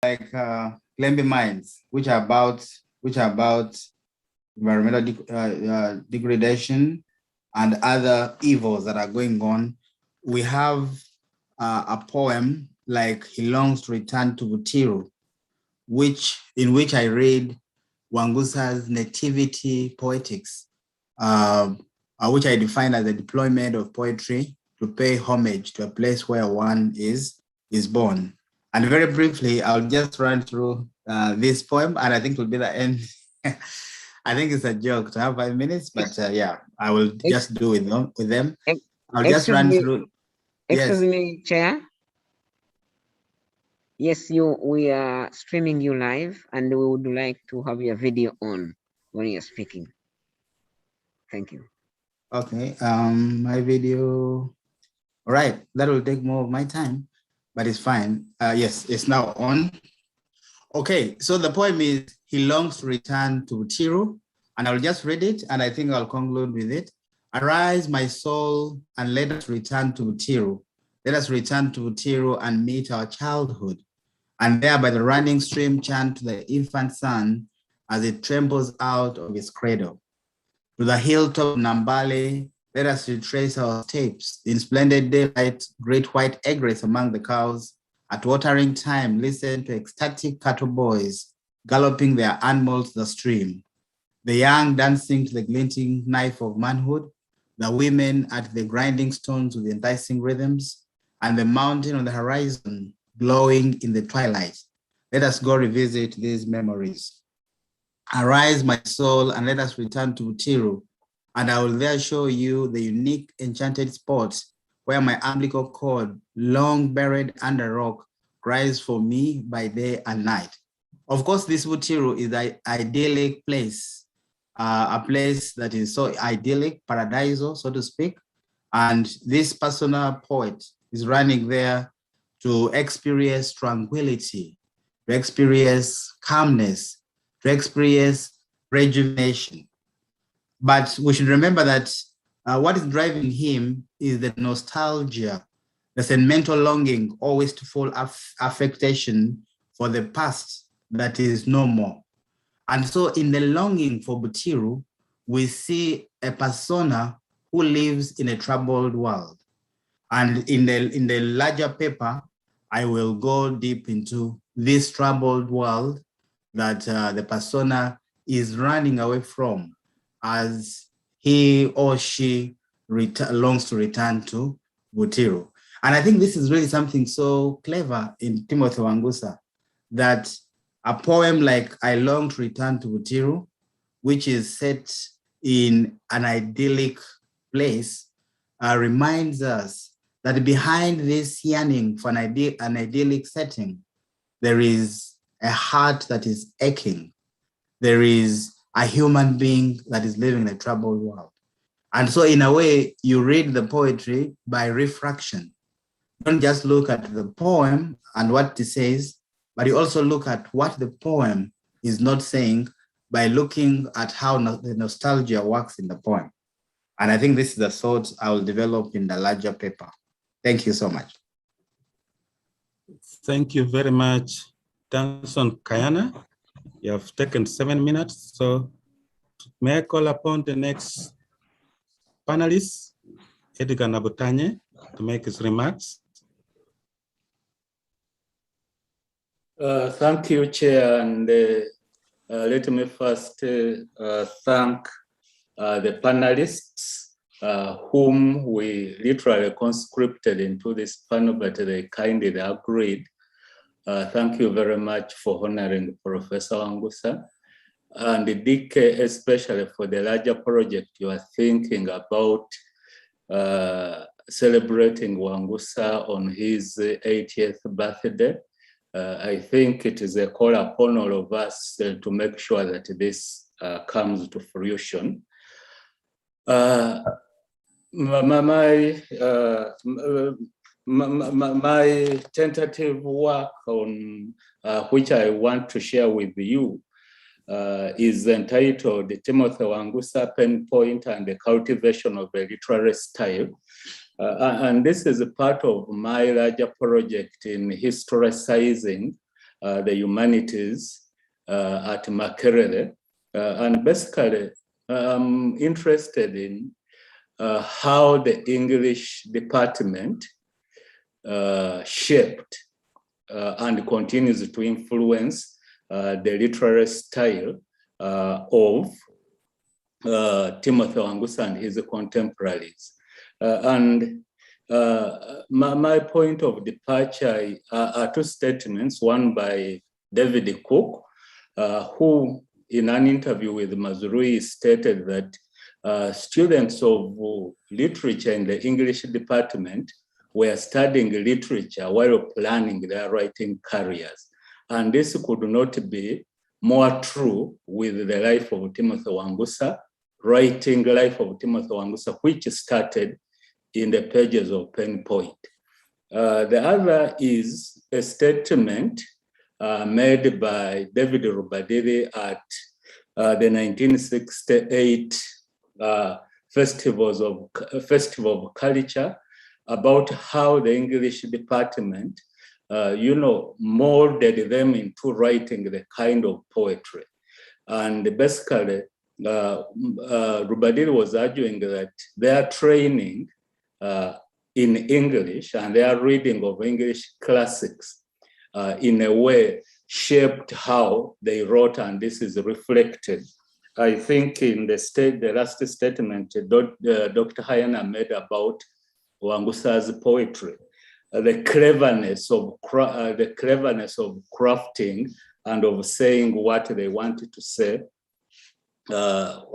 like Glemby mines, which are about environmental degradation and other evils that are going on. We have a poem like He Longs to Return to Butiru, in which I read Wangusa's nativity poetics, which I define as the deployment of poetry to pay homage to a place where one is born. And very briefly, I'll just run through this poem, and I think it will be the end. I think it's a joke to have 5 minutes, but yeah, I will just do with them. I'll just run through. Excuse me, Chair. Yes, we are streaming you live, and we would like to have your video on when you're speaking. Thank you. Okay, my video. All right, that will take more of my time, but it's fine. Yes, it's now on. Okay, so the poem is He Longs to Return to Butiru, and I'll just read it, and I think I'll conclude with it. Arise, my soul, and let us return to Butiru. Let us return to Butiru and meet our childhood, and there by the running stream chant to the infant sun as it trembles out of its cradle. To the hilltop Nambale, let us retrace our steps. In splendid daylight, great white egrets among the cows. At watering time, listen to ecstatic cattle boys galloping their animals to the stream. The young dancing to the glinting knife of manhood, the women at the grinding stones with enticing rhythms, and the mountain on the horizon glowing in the twilight. Let us go revisit these memories. Arise, my soul, and let us return to Butiru, and I will there show you the unique enchanted spot where my umbilical cord, long buried under rock, cries for me by day and night. Of course, this Butiru is an idyllic place, a place that is so idyllic, paradiso, so to speak. And this personal poet is running there to experience tranquility, to experience calmness, to experience rejuvenation. But we should remember that what is driving him is the nostalgia, the sentimental longing, or wistful affectation for the past that is no more. And so in the longing for Butiru, we see a persona who lives in a troubled world. And in the larger paper, I will go deep into this troubled world that the persona is running away from as he or she longs to return to Butiru. And I think this is really something so clever in Timothy Wangusa, that a poem like I Long to Return to Butiru, which is set in an idyllic place, reminds us that behind this yearning for an idyllic setting, there is a heart that is aching. There is a human being that is living in a troubled world. And so in a way, you read the poetry by refraction. Don't just look at the poem and what it says, but you also look at what the poem is not saying by looking at how the nostalgia works in the poem. And I think this is the thought I will develop in the larger paper. Thank you so much. Thank you very much, Danson Kayana. You have taken 7 minutes. So may I call upon the next panelist, Edgar Nabutanye, to make his remarks. Thank you, Chair, and let me first thank the panelists whom we literally conscripted into this panel, but they kindly agreed. Thank you very much for honoring Professor Wangusa, and DK especially for the larger project you are thinking about celebrating Wangusa on his 80th birthday. I think it is a call upon all of us to make sure that this comes to fruition. My tentative work on which I want to share with you is entitled Timothy Wangusa Pen Point and the Cultivation of a Literary Style. And this is a part of my larger project in historicizing the humanities at Makerere. And basically, I'm interested in how the English department shaped and continues to influence the literary style of Timothy Wangusa and his contemporaries. My point of departure are two statements, one by David Cook, who in an interview with Mazrui stated that students of literature in the English department were studying literature while planning their writing careers. And this could not be more true with the life of Timothy Wangusa, writing life of Timothy Wangusa, which started in the pages of Pen Point. The other is a statement made by David Rubadiri at the 1968 Festival of Culture about how the English department, molded them into writing the kind of poetry. And basically, Rubadiri was arguing that their training in English and their reading of English classics in a way shaped how they wrote, and this is reflected. I think in the last statement Dr. Hayana made about Wangusa's poetry, the cleverness of crafting and of saying what they wanted to say,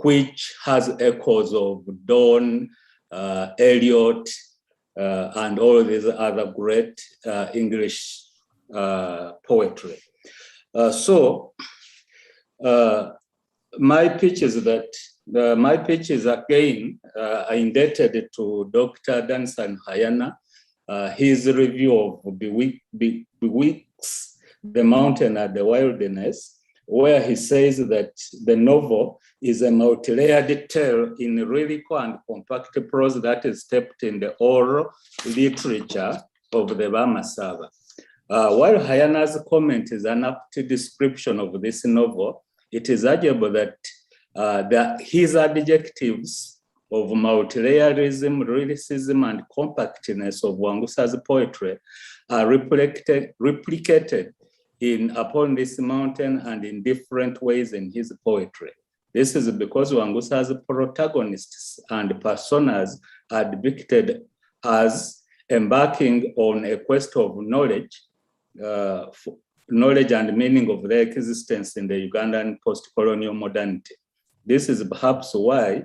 which has echoes of Donne, Eliot, and all these other great English poetry. My pitch is again indebted to Dr. Danson Hayana, his review of Bewick's The Mountain and the Wilderness, where he says that the novel is a multi-layered tale in lyrical and compact prose that is steeped in the oral literature of the Bamasaba. While Hayana's comment is an apt description of this novel, it is arguable that his adjectives of multilayerism, lyricism, and compactness of Wangusa's poetry are replicated upon this mountain and in different ways in his poetry. This is because Wangusa's protagonists and personas are depicted as embarking on a quest of knowledge and meaning of their existence in the Ugandan post-colonial modernity. This is perhaps why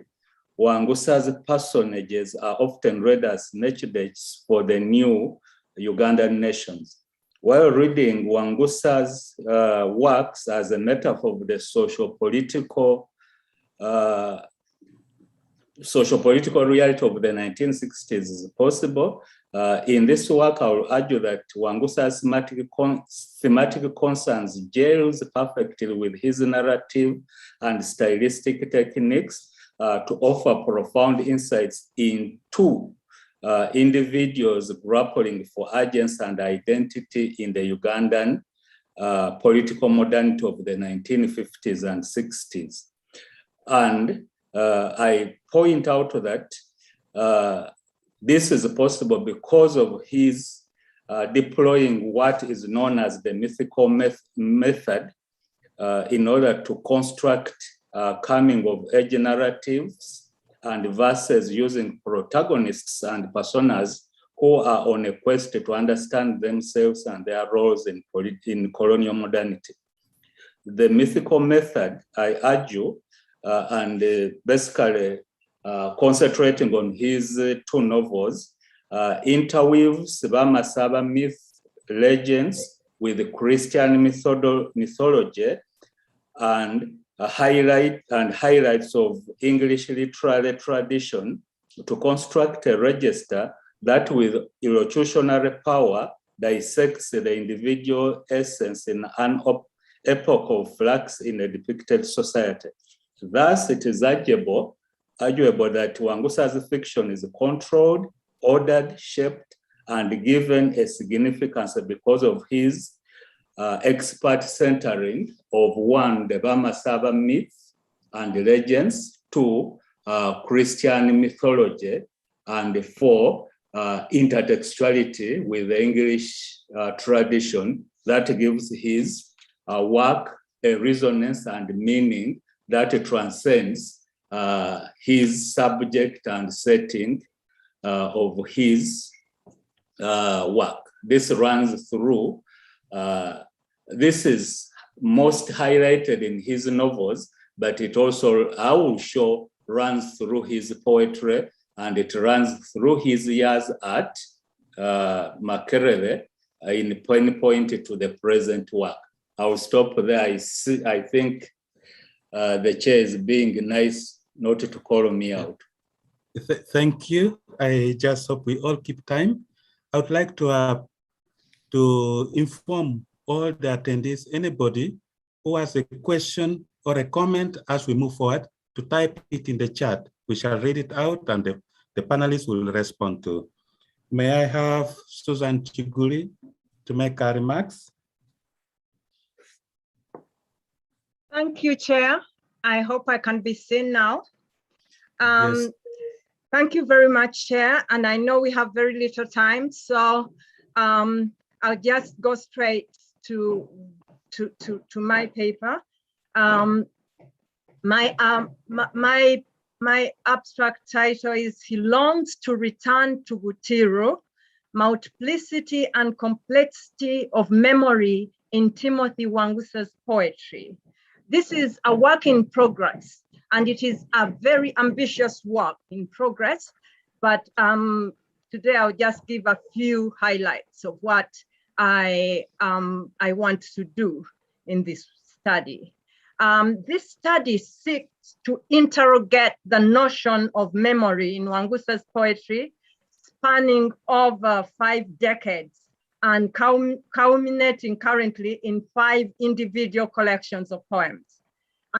Wangusa's personages are often read as nature-dates for the new Ugandan nations. While reading Wangusa's works as a metaphor of the socio-political reality of the 1960s is possible, in this work, I will argue that Wangusa's thematic concerns gels perfectly with his narrative and stylistic techniques to offer profound insights into individuals grappling for urgency and identity in the Ugandan political modernity of the 1950s and 60s. And I point out that this is possible because of his deploying what is known as the mythical method in order to construct coming of age narratives and verses using protagonists and personas who are on a quest to understand themselves and their roles in colonial modernity. The mythical method, I argue, and basically concentrating on his two novels, interweaves Bamasaba myth legends with Christian mythology and highlights of English literary tradition to construct a register that with illocutionary power dissects the individual essence in an epoch of flux in a depicted society. Thus, it is arguable that Wangusa's fiction is controlled, ordered, shaped, and given a significance because of his expert centering of 1, the Vamasava myth and legends, 2, Christian mythology, and 4, intertextuality with the English tradition that gives his work a resonance and meaning that transcends his subject and setting of his work. This runs through, this is most highlighted in his novels, but it also, I will show, runs through his poetry, and it runs through his years at Makerere in point to the present work. I'll stop there. I think the chair is being nice not to call me out. Thank you. I just hope we all keep time. I would like to inform all the attendees, anybody who has a question or a comment as we move forward, to type it in the chat. We shall read it out and the panelists will respond to. May I have Susan Chiguli to make her remarks? Thank you, Chair. I hope I can be seen now. Yes. Thank you very much, Chair. And I know we have very little time, so I'll just go straight to my paper. My abstract title is "He Longs to Return to Butiru, Multiplicity and Complexity of Memory in Timothy Wangusa's Poetry." This is a work in progress, and it is a very ambitious work in progress. But today I'll just give a few highlights of what I want to do in this study. This study seeks to interrogate the notion of memory in Wangusa's poetry, spanning over 5 decades and culminating currently in 5 individual collections of poems.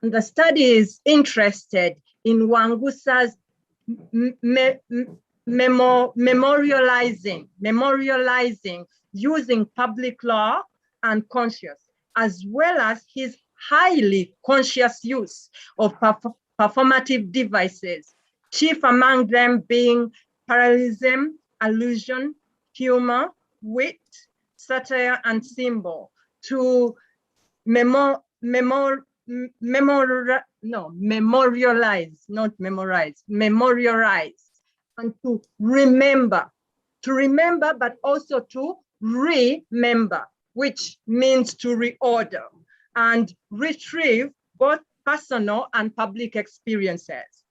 And the study is interested in Wangusa's memorializing using public law and conscious, as well as his highly conscious use of performative devices, chief among them being parallelism, allusion, humor, wit, satire, and symbol to memorialize, and to remember, but also to remember, which means to reorder and retrieve both personal and public experiences.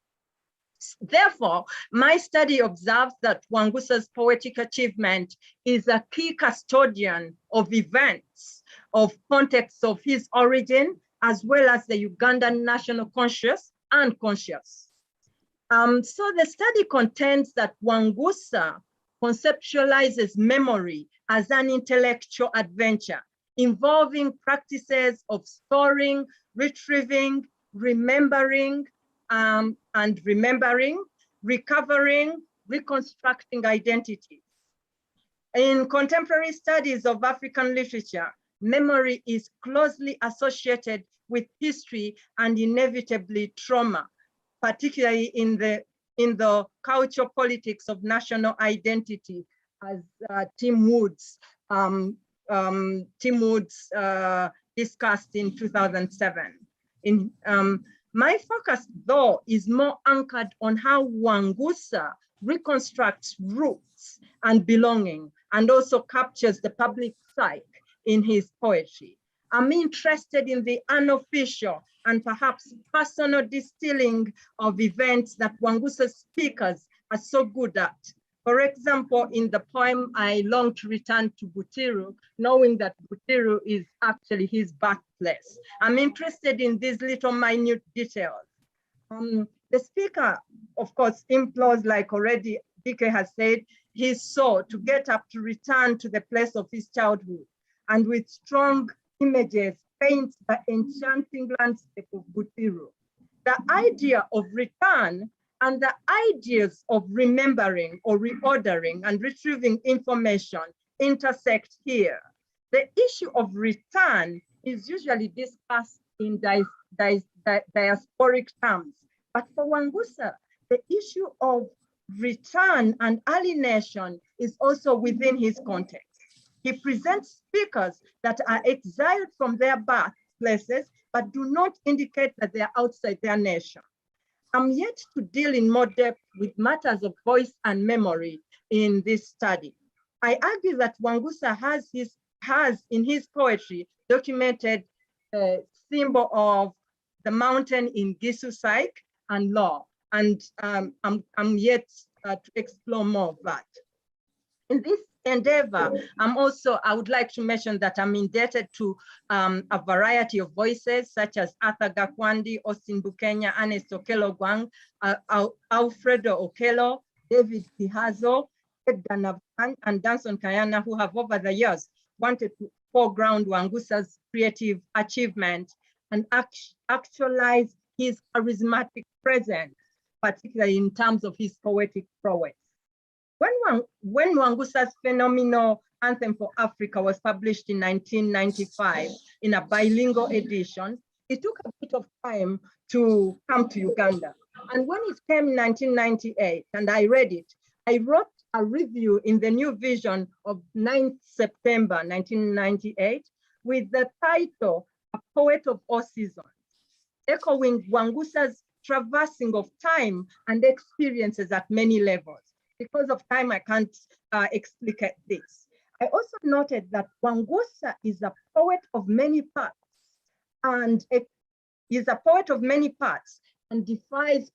Therefore, my study observes that Wangusa's poetic achievement is a key custodian of events, of contexts of his origin, as well as the Ugandan national conscious and conscious. So the study contends that Wangusa conceptualizes memory as an intellectual adventure involving practices of storing, retrieving, remembering, recovering, reconstructing identities. In contemporary studies of African literature, memory is closely associated with history and inevitably trauma, particularly in the cultural politics of national identity, as Tim Woods discussed in 2007. My focus, though, is more anchored on how Wangusa reconstructs roots and belonging, and also captures the public psyche in his poetry. I'm interested in the unofficial and perhaps personal distilling of events that Wangusa speakers are so good at. For example, in the poem, I Long to Return to Butiru, knowing that Butiru is actually his birthplace. I'm interested in these little minute details. The speaker, of course, implores, like already DK has said, his soul to get up, to return to the place of his childhood, and with strong images paints the enchanting landscape of Butiru. The idea of return and the ideas of remembering or reordering and retrieving information intersect here. The issue of return is usually discussed in diasporic terms. But for Wangusa, the issue of return and alienation is also within his context. He presents speakers that are exiled from their birthplaces, but do not indicate that they are outside their nation. I'm yet to deal in more depth with matters of voice and memory in this study. I argue that Wangusa has in his poetry documented a symbol of the mountain in Gisu Psych and law, and I'm yet to explore more of that. In this endeavor, I would like to mention that I'm indebted to a variety of voices such as Arthur Gakwandi, Austin Bukenya, Ernest Okello Gwang, Alfredo Okello, David Kihazo, Edgar Navkan, and Danson Kayana, who have over the years wanted to foreground Wangusa's creative achievement and actualize his charismatic presence, particularly in terms of his poetic prowess. When Wangusa's phenomenal Anthem for Africa was published in 1995 in a bilingual edition, it took a bit of time to come to Uganda. And when it came in 1998 and I read it, I wrote a review in the New Vision of 9th September 1998 with the title, A Poet of All Seasons, echoing Wangusa's traversing of time and experiences at many levels. Because of time, I can't explicate this. I also noted that Wangusa is a poet of many parts and defies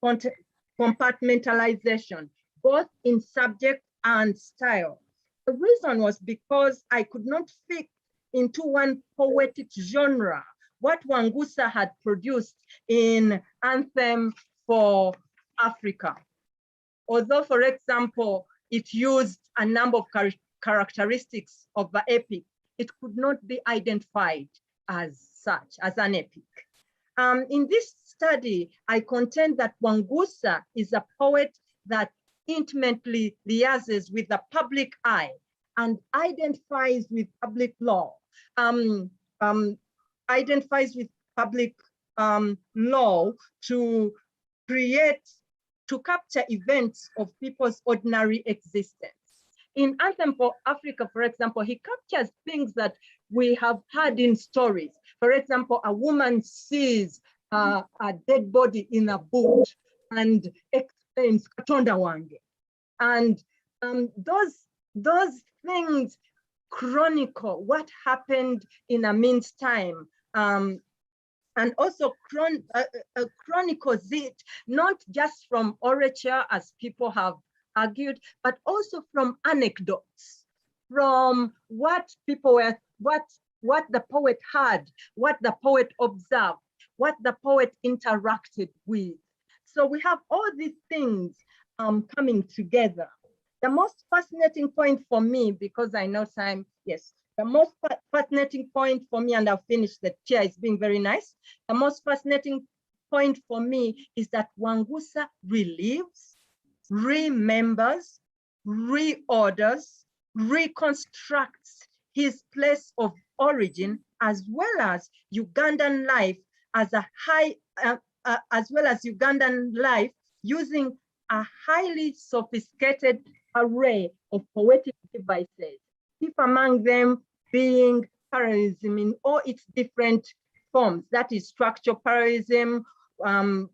compartmentalization, both in subject and style. The reason was because I could not fit into one poetic genre what Wangusa had produced in Anthem for Africa. Although, for example, it used a number of characteristics of the epic, it could not be identified as such, as an epic. In this study, I contend that Wangusa is a poet that intimately liaises with the public eye and identifies with public law, to capture events of people's ordinary existence. In Anthem for Africa, for example, he captures things that we have heard in stories. For example, a woman sees a dead body in a boot and explains Katonda wange. And those things chronicle what happened in a mean's time. And also chronicles it, not just from orature, as people have argued, but also from anecdotes, from what people were, what the poet had, what the poet observed, what the poet interacted with. So we have all these things coming together. The most fascinating point for me, because I know time, yes, the most fascinating point for me, and I'll finish, the chair is being very nice. The most fascinating point for me is that Wangusa relives, remembers, reorders, reconstructs his place of origin, as well as Ugandan life using a highly sophisticated array of poetic devices, chief among them being parallelism in all its different forms. That is structural parallelism,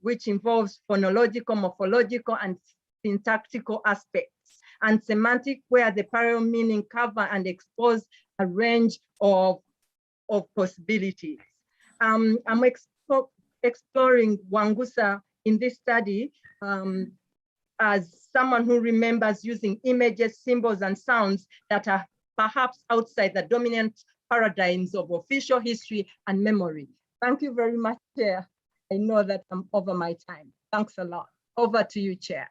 which involves phonological, morphological, and syntactical aspects, and semantic, where the parallel meaning cover and expose a range of possibilities. I'm exploring Wangusa in this study as someone who remembers using images, symbols, and sounds that are perhaps outside the dominant paradigms of official history and memory. Thank you very much, Chair. I know that I'm over my time. Thanks a lot. Over to you, Chair.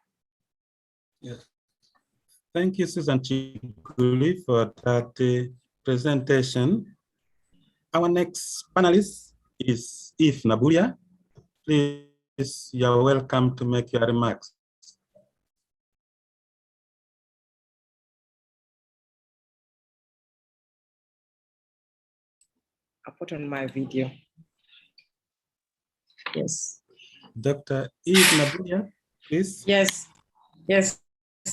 Yes. Thank you, Susan Chiguli, for that presentation. Our next panelist is Eve Naburia. Please, you're welcome to make your remarks. put on my video. Yes. Dr. Eve Nabuya, please. Yes, yes.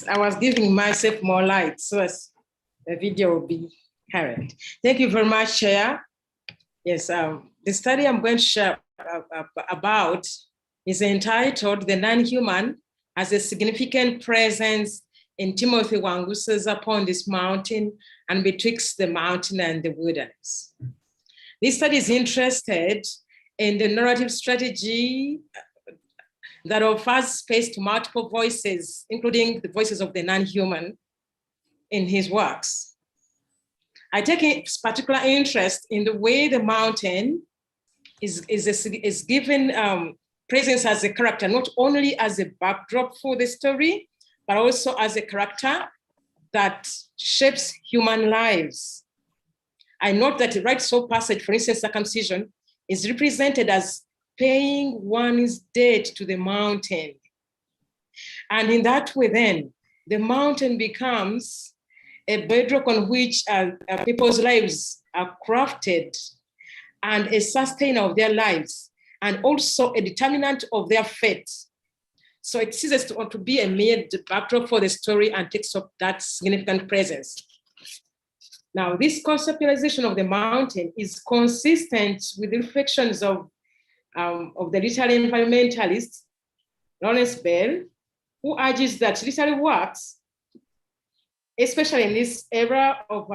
I was giving myself more light so as the video will be current. Thank you very much, Chair. Yes, the study I'm going to share about is entitled "The Non-Human as a Significant Presence in Timothy Wangusa's Upon This Mountain and Betwixt the Mountain and the Wilderness." This study is interested in the narrative strategy that offers space to multiple voices, including the voices of the non-human in his works. I take particular interest in the way the mountain is given presence as a character, not only as a backdrop for the story, but also as a character that shapes human lives. I note that the right soul passage, for instance, circumcision, is represented as paying one's debt to the mountain. And in that way, then, the mountain becomes a bedrock on which people's lives are crafted and a sustainer of their lives, and also a determinant of their fate. So it ceases to be a mere backdrop for the story and takes up that significant presence. Now, this conceptualization of the mountain is consistent with the reflections of the literary environmentalist Lawrence Bell, who argues that literary works, especially in this era of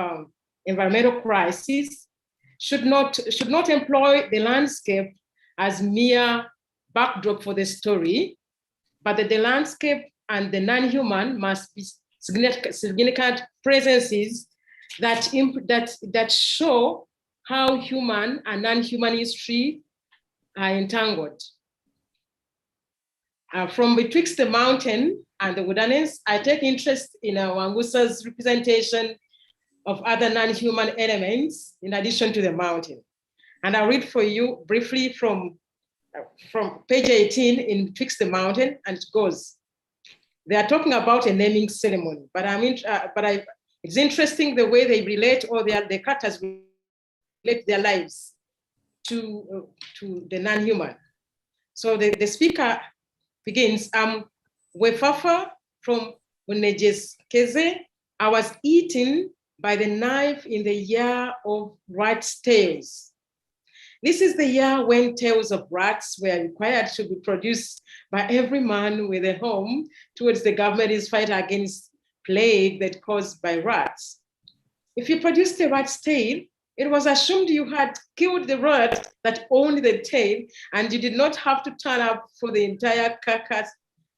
environmental crisis, should not employ the landscape as mere backdrop for the story, but that the landscape and the non-human must be significant presences that show how human and non-human history are entangled. From betwixt the mountain and the wilderness, I take interest in Wangusa's representation of other non-human elements in addition to the mountain. And I'll read for you briefly from page 18 in Betwixt the Mountain, and it goes. They are talking about a naming ceremony, but it's interesting the way they relate, or the characters relate their lives to the non-human. So the speaker begins, Wefafa from Unejes Keze, I was eaten by the knife in the year of rat's tails. This is the year when tails of rats were required to be produced by every man with a home towards the government's fight against plague that caused by rats. If you produced a rat's tail, it was assumed you had killed the rat that owned the tail, and you did not have to turn up for the entire carcass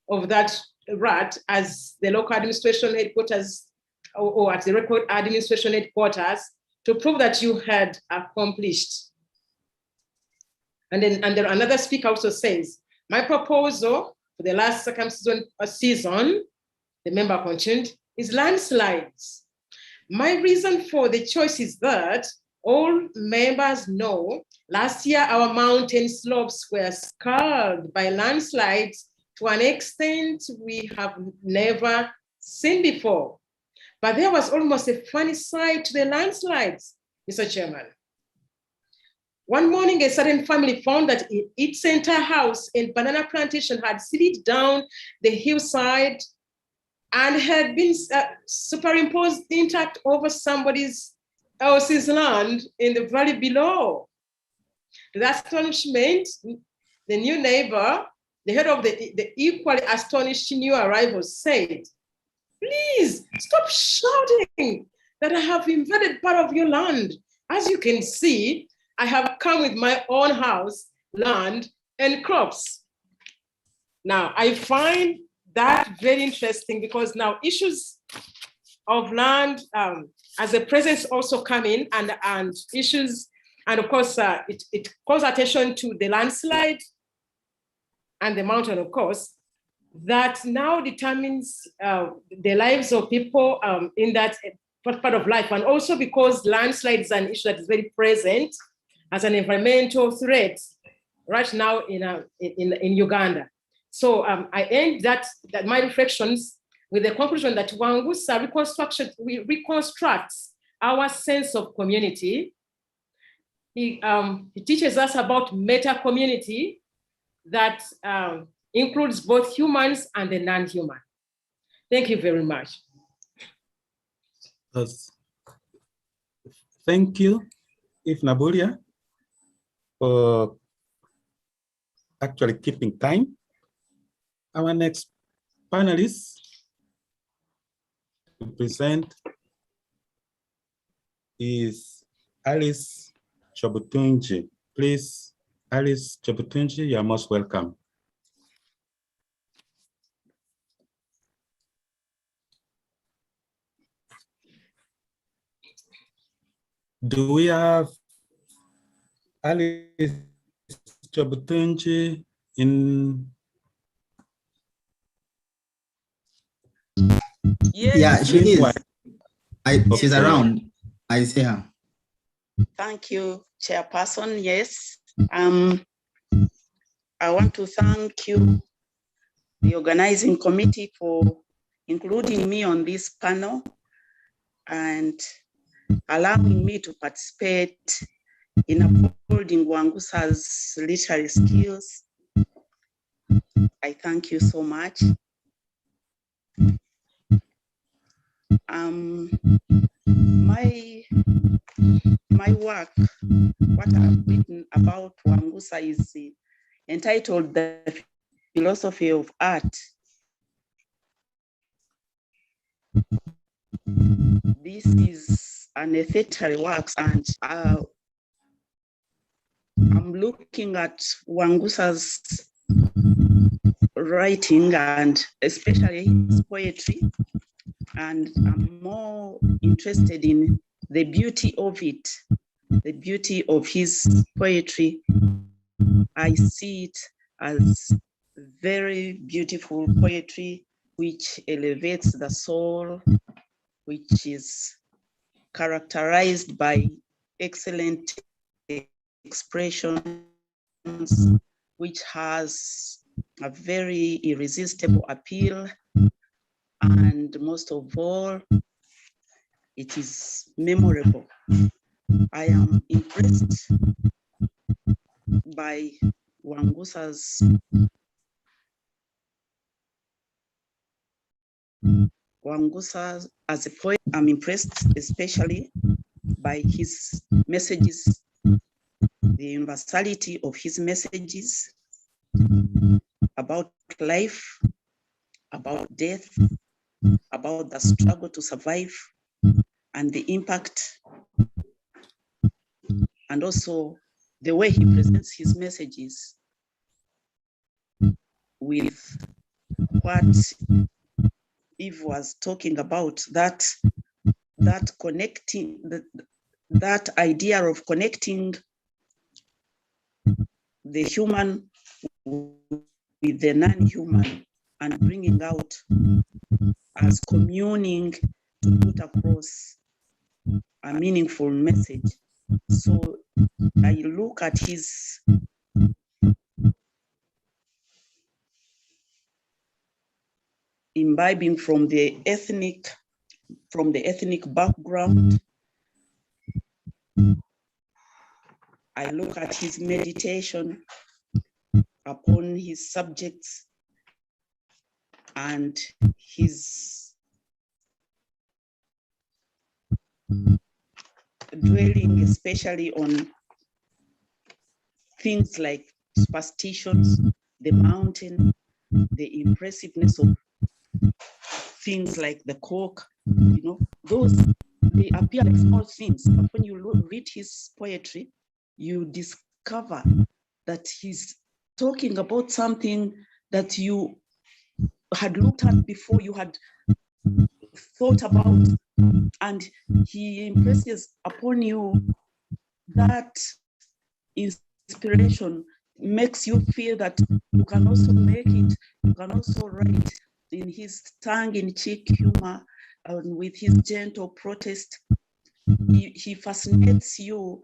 of that rat as the local administration headquarters or at the record administration headquarters to prove that you had accomplished. And then another speaker also says, my proposal for the last circumcision season, the member continued, is landslides. My reason for the choice is that all members know last year our mountain slopes were scarred by landslides to an extent we have never seen before. But there was almost a funny side to the landslides, Mr. Chairman. One morning, a certain family found that its entire house and banana plantation had slid down the hillside and had been superimposed intact over somebody else's land in the valley below. To that astonishment, the new neighbor, the head of the equally astonished new arrivals, said, please stop shouting that I have invaded part of your land. As you can see, I have come with my own house, land, and crops. Now, I find that very interesting because now issues of land as a presence also come in and issues, and of course, it calls attention to the landslide and the mountain, of course, that now determines the lives of people in that part of life. And also because landslide is an issue that is very present as an environmental threat right now in Uganda. So I end my reflections with the conclusion that Wangusa reconstructs our sense of community He teaches us about meta community that includes both humans and the non-human. Thank you very much. Thank you, If Nabulia, for actually keeping time. Our next panelist to present is Alice Chabotinji. Please, Alice Chabotinji, you are most welcome. Do we have Alice Chabotinji in? Yes. Yeah, she is. She's around. I see her. Thank you, Chairperson. Yes. I want to thank you, the organizing committee, for including me on this panel and allowing me to participate in upholding Wangusa's literary skills. I thank you so much. My work, what I've written about Wangusa is entitled The Philosophy of Art. This is an literary work, and I'm looking at Wangusa's writing and especially his poetry, and I'm more interested in the beauty of it, the beauty of his poetry. I see it as very beautiful poetry which elevates the soul, which is characterized by excellent expressions, which has a very irresistible appeal, and most of all, it is memorable. I am impressed by Wangusa as a poet. I'm impressed especially by his messages, the universality of his messages about life, about death, about the struggle to survive, and the impact, and also the way he presents his messages with what Eve was talking about, that connecting, that idea of connecting the human with the non-human and bringing out as communing to put across a meaningful message. So I look at his imbibing from the ethnic background. I look at his meditation upon his subjects and his dwelling especially on things like superstitions, the mountain, the impressiveness of things like the cork, you know, those, they appear like small things, but when you read his poetry, you discover that he's talking about something that you had looked at before, you had thought about, and he impresses upon you that inspiration, makes you feel that you can also make it, you can also write in his tongue-in-cheek humor and with his gentle protest. He fascinates you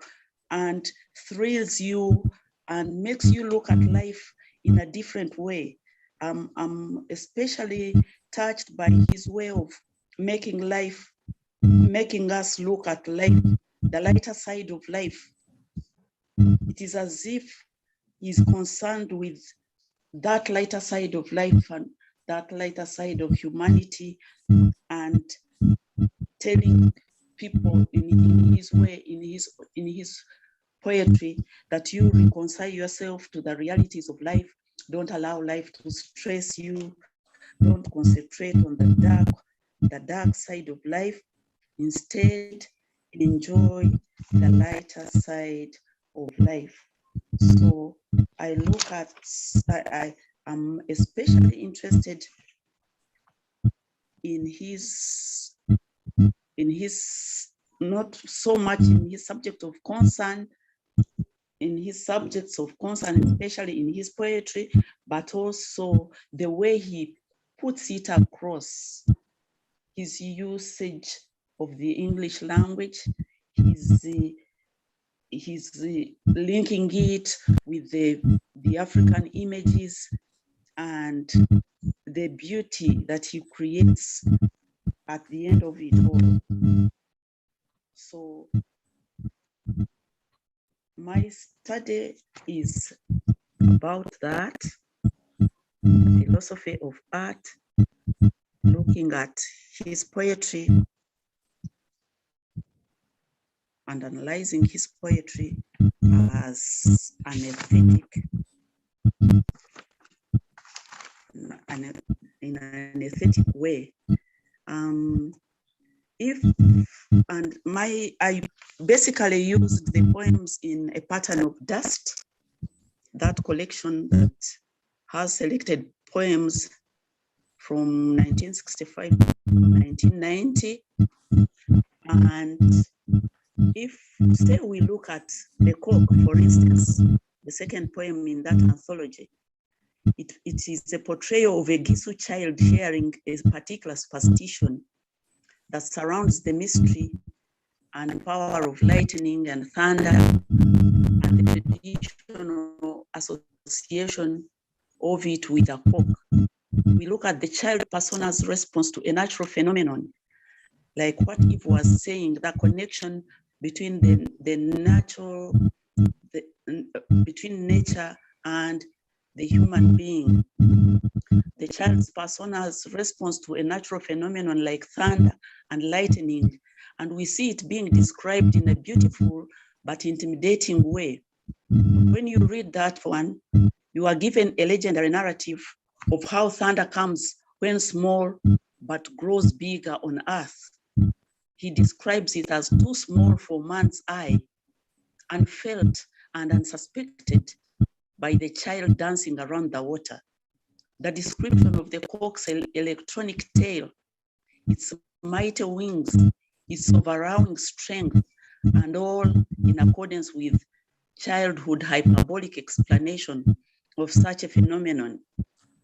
and thrills you and makes you look at life in a different way. I'm especially touched by his way of making life, making us look at life, the lighter side of life. it is as if he's concerned with that lighter side of life and that lighter side of humanity, and telling people in his way, in his poetry, that you reconcile yourself to the realities of life. Don't allow life to stress you. Don't concentrate on the dark side of life. Instead, enjoy the lighter side of life. So I look at, I am especially interested in his, not so much in his subject of concern, in his subjects of concern, especially in his poetry, but also the way he puts it across, his usage of the English language, his linking it with the African images and the beauty that he creates at the end of it all. So my study is about that, philosophy of art, looking at his poetry and analyzing his poetry as an aesthetic, in an aesthetic way. I basically used the poems in A Pattern of Dust, that collection that has selected poems from 1965 to 1990. And if, say, we look at The Cock, for instance, the second poem in that anthology, it is a portrayal of a Gisu child sharing a particular superstition that surrounds the mystery and power of lightning and thunder, and the traditional association of it with a cock. We look at the child persona's response to a natural phenomenon, like what Eve was saying, the connection between between nature and the human being. The child's persona's response to a natural phenomenon like thunder and lightning, and we see it being described in a beautiful but intimidating way. When you read that one, you are given a legendary narrative of how thunder comes when small but grows bigger on earth. He describes it as too small for man's eye, unfelt and unsuspected by the child dancing around the water. The description of the cock's electronic tail, its mighty wings, its overwhelming strength, and all in accordance with childhood hyperbolic explanation of such a phenomenon.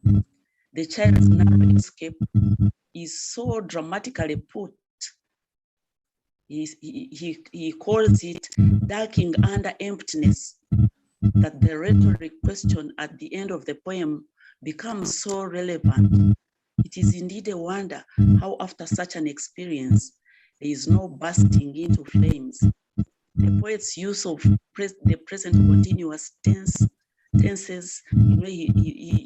The child's narrow escape is so dramatically put. He calls it darking under emptiness, that the rhetoric question at the end of the poem becomes so relevant. It is indeed a wonder how after such an experience, there is no bursting into flames. The poet's use of the present continuous tenses, he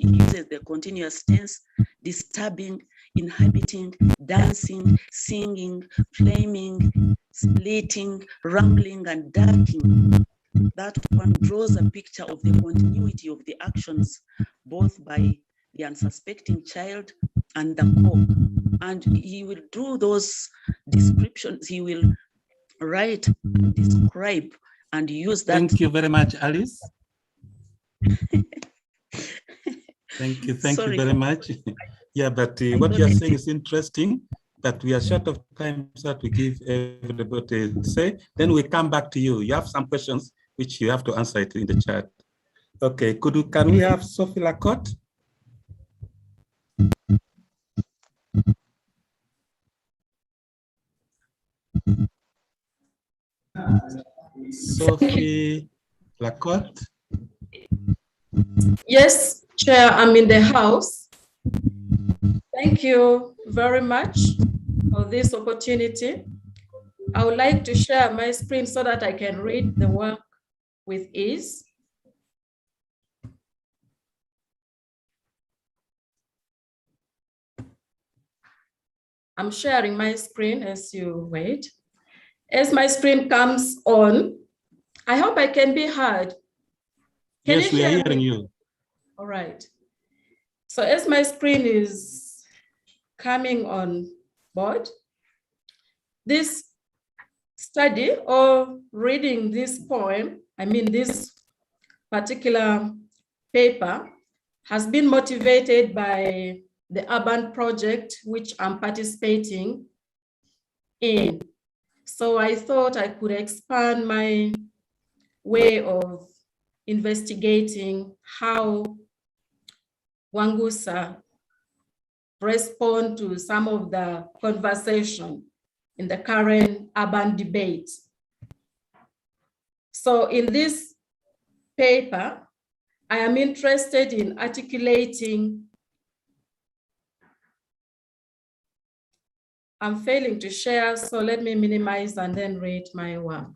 uses the continuous tense, disturbing, inhabiting, dancing, singing, flaming, splitting, rumbling, and darking. That one draws a picture of the continuity of the actions, both by the unsuspecting child and the cock. And he will do those descriptions, he will write, describe, and use that. Thank you very much, Alice. Thank you very much. Yeah, but what you're saying is interesting, but we are short of time, so that we give everybody to say. Then we come back to you. You have some questions which you have to answer it in the chat. Okay, can we have Sophie Lacotte? Sophie Lacotte. Yes, Chair, I'm in the house. Thank you very much for this opportunity. I would like to share my screen so that I can read the work with ease. I'm sharing my screen as you wait. As my screen comes on, I hope I can be heard. Yes, we are hearing you. All right. So as my screen is coming on board, this study or reading this poem, this particular paper, has been motivated by the urban project which I'm participating in. So I thought I could expand my way of investigating how Wangusa respond to some of the conversation in the current urban debate. So in this paper, I am interested in articulating. I'm failing to share, so let me minimize and then read my work.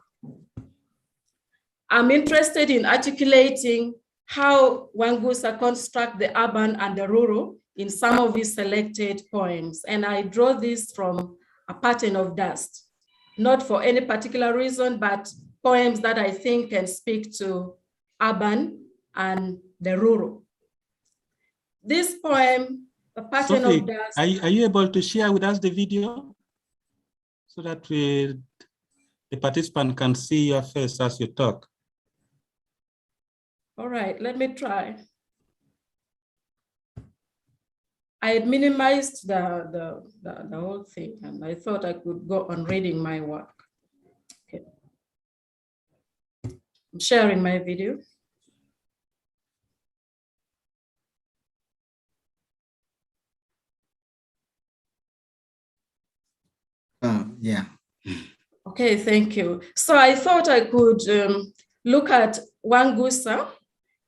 I'm interested in articulating how Wangusa construct the urban and the rural in some of his selected poems. And I draw this from A Pattern of Dust, not for any particular reason, but poems that I think can speak to urban and the rural. This poem, A Pattern Sophie, of Dust. are you able to share with us the video so that the participant can see your face as you talk? All right, let me try. I had minimized the whole thing, and I thought I could go on reading my work. Okay. I'm sharing my video. Yeah. Okay, thank you. So I thought I could look at Wangusa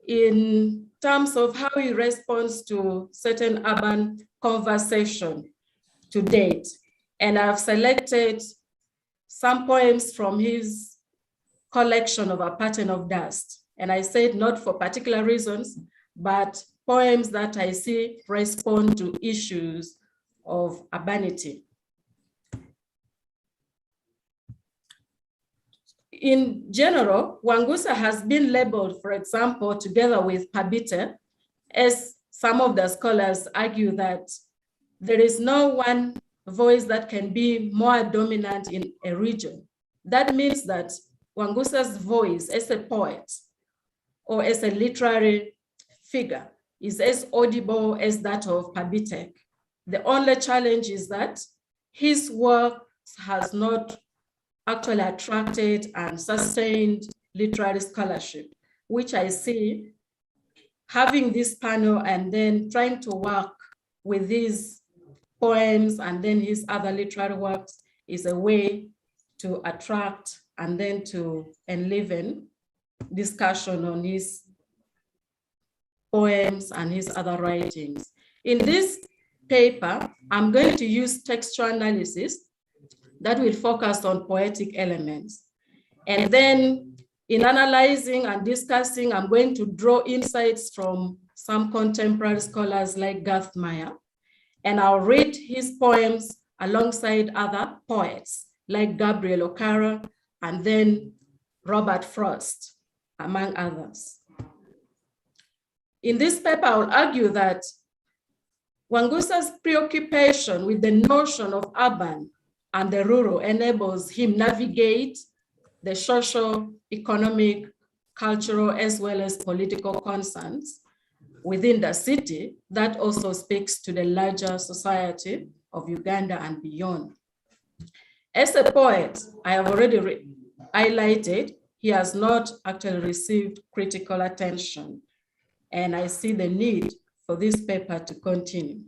in terms of how he responds to certain urban conversation to date. And I've selected some poems from his collection of A Pattern of Dust. And I said not for particular reasons, but poems that I see respond to issues of urbanity. In general, Wangusa has been labeled, for example, together with Pabite, as some of the scholars argue that there is no one voice that can be more dominant in a region. That means that Wangusa's voice as a poet or as a literary figure is as audible as that of Pabite. The only challenge is that his work has not actually attracted and sustained literary scholarship, which I see having this panel and then trying to work with these poems and then his other literary works is a way to attract and then to enliven discussion on his poems and his other writings. In this paper, I'm going to use textual analysis that will focus on poetic elements. And then in analyzing and discussing, I'm going to draw insights from some contemporary scholars like Garth Meyer, and I'll read his poems alongside other poets like Gabriel Okara and then Robert Frost, among others. In this paper, I'll argue that Wangusa's preoccupation with the notion of urban and the rural enables him navigate the social, economic, cultural, as well as political concerns within the city that also speaks to the larger society of Uganda and beyond. As a poet, I have already highlighted, he has not actually received critical attention, and I see the need for this paper to continue.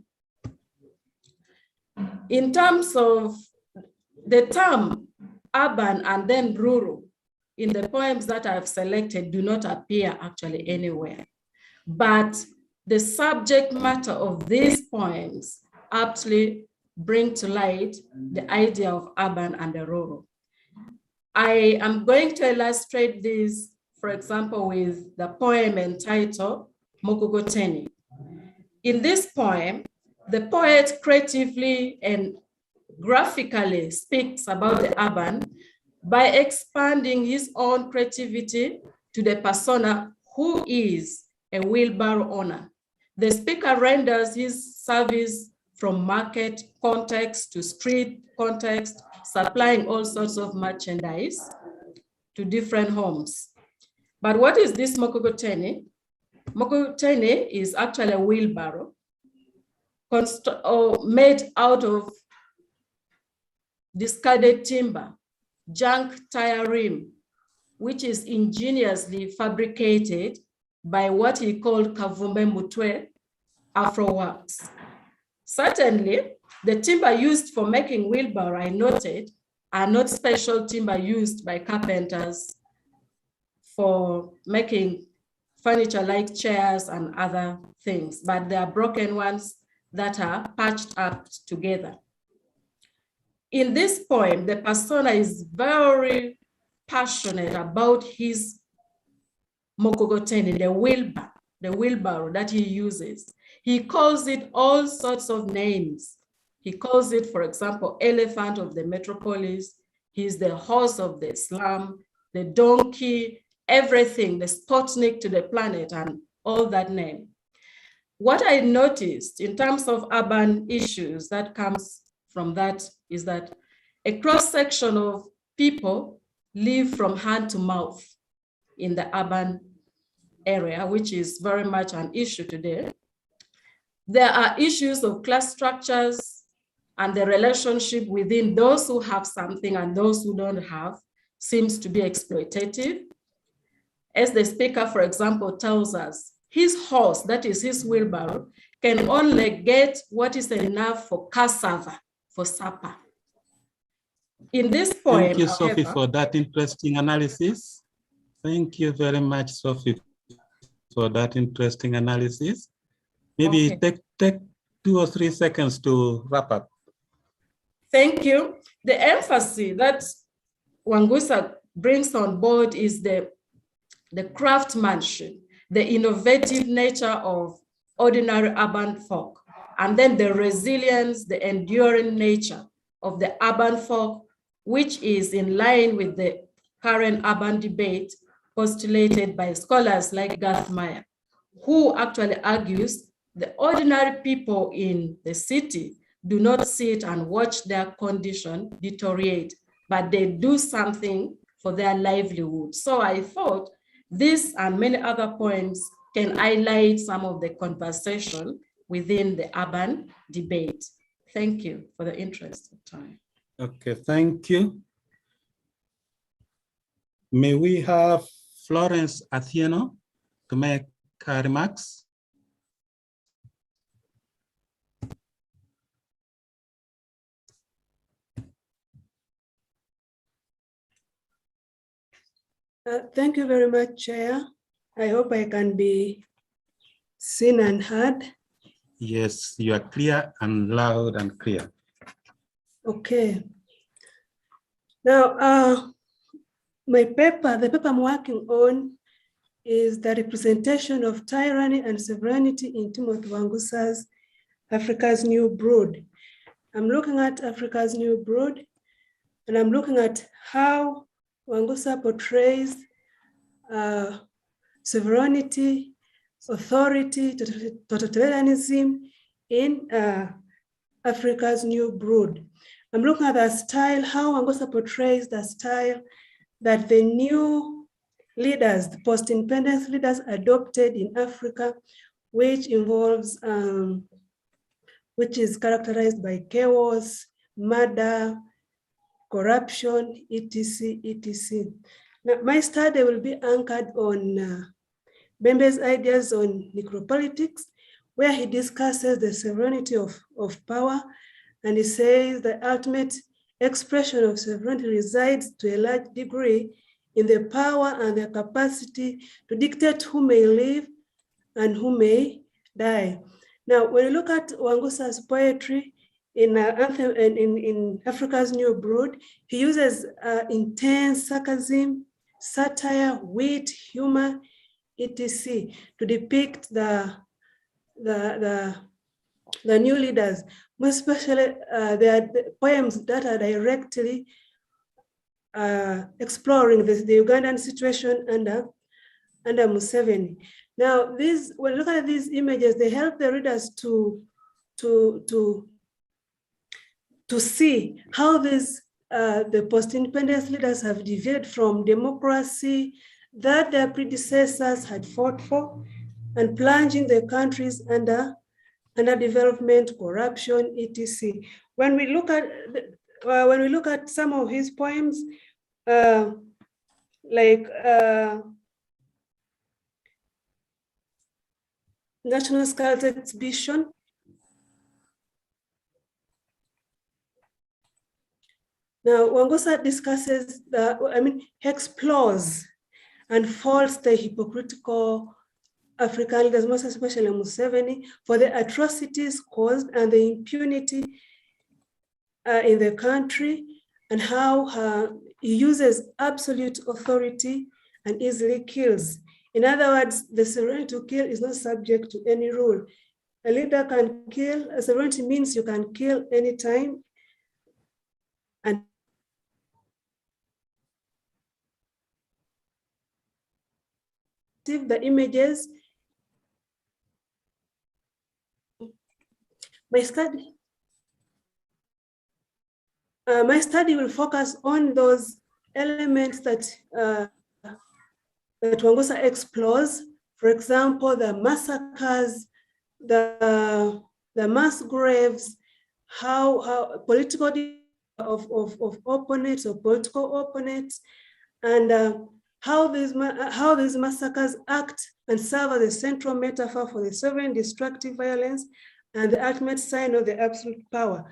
In terms of the term urban and then rural in the poems that I've selected do not appear actually anywhere, but the subject matter of these poems aptly bring to light the idea of urban and the rural. I am going to illustrate this for example, with the poem entitled Mokogoteni. In this poem, the poet creatively and graphically speaks about the urban by expanding his own creativity to the persona who is a wheelbarrow owner. The speaker renders his service from market context to street context, supplying all sorts of merchandise to different homes. But what is this Mokogoteni? Mokogoteni is actually a wheelbarrow made out of discarded timber, junk tire rim, which is ingeniously fabricated by what he called Kavumbe Mutwe Afro works. Certainly, the timber used for making wheelbarrow, I noted, are not special timber used by carpenters for making furniture like chairs and other things, but they are broken ones that are patched up together. In this poem, the persona is very passionate about his Mokogoteni, the wheelbarrow that he uses. He calls it all sorts of names. He calls it, for example, elephant of the metropolis. He's the horse of the slum, the donkey, everything, the Sputnik to the planet, and all that name. What I noticed in terms of urban issues that comes from that is that a cross-section of people live from hand to mouth in the urban area, which is very much an issue today. There are issues of class structures and the relationship within those who have something and those who don't have seems to be exploitative. As the speaker, for example, tells us, his horse, that is his wheelbarrow, can only get what is enough for cassava, for supper. In this poem, thank you, Sophie, however, for that interesting analysis. Thank you very much, Sophie, for that interesting analysis. Maybe okay. take 2 or 3 seconds to wrap up. Thank you. The emphasis that Wangusa brings on board is the craftsmanship, the innovative nature of ordinary urban folk, and then the resilience, the enduring nature of the urban folk, which is in line with the current urban debate postulated by scholars like Garth Meyer, who actually argues the ordinary people in the city do not sit and watch their condition deteriorate, but they do something for their livelihood. So I thought this and many other poems can highlight some of the conversation within the urban debate. Thank you for the interest of time. Okay, thank you. May we have Florence Atieno to make her remarks? Thank you very much, Chair. I hope I can be seen and heard. Yes, you are clear and loud and clear. Okay. Now, the paper I'm working on is the representation of tyranny and sovereignty in Timothy Wangusa's Africa's New Brood. I'm looking at Africa's New Brood, and I'm looking at how Wangusa portrays sovereignty, authority, totalitarianism in Africa's New Brood. I'm looking at the style, how Wangusa portrays the style that the new leaders, the post-independence leaders adopted in Africa, which involves, which is characterized by chaos, murder, corruption, etc., etc. Now, my study will be anchored on Bembe's ideas on necropolitics, where he discusses the sovereignty of power, and he says the ultimate expression of sovereignty resides to a large degree in the power and the capacity to dictate who may live and who may die. Now, when you look at Wangusa's poetry, in Africa's New Brood, he uses intense sarcasm, satire, wit, humor, etc., to depict the new leaders, most especially the poems that are directly exploring the Ugandan situation under Museveni. Now, when you look at these images, they help the readers to see how the post-independence leaders have deviated from democracy that their predecessors had fought for, and plunging the countries under development, corruption, etc. When we look at some of his poems, like National Skulls Exhibition, now Wangusa discusses explores and faults the hypocritical African leaders, most especially Museveni, for the atrocities caused and the impunity in the country, and how he uses absolute authority and easily kills. In other words, the sovereignty to kill is not subject to any rule. A leader can kill. A sovereignty means you can kill anytime. And the images, my study will focus on those elements that Wangusa explores. For example, the massacres, the mass graves, how political of opponents or political opponents, and how these massacres act and serve as a central metaphor for the sovereign destructive violence and the ultimate sign of the absolute power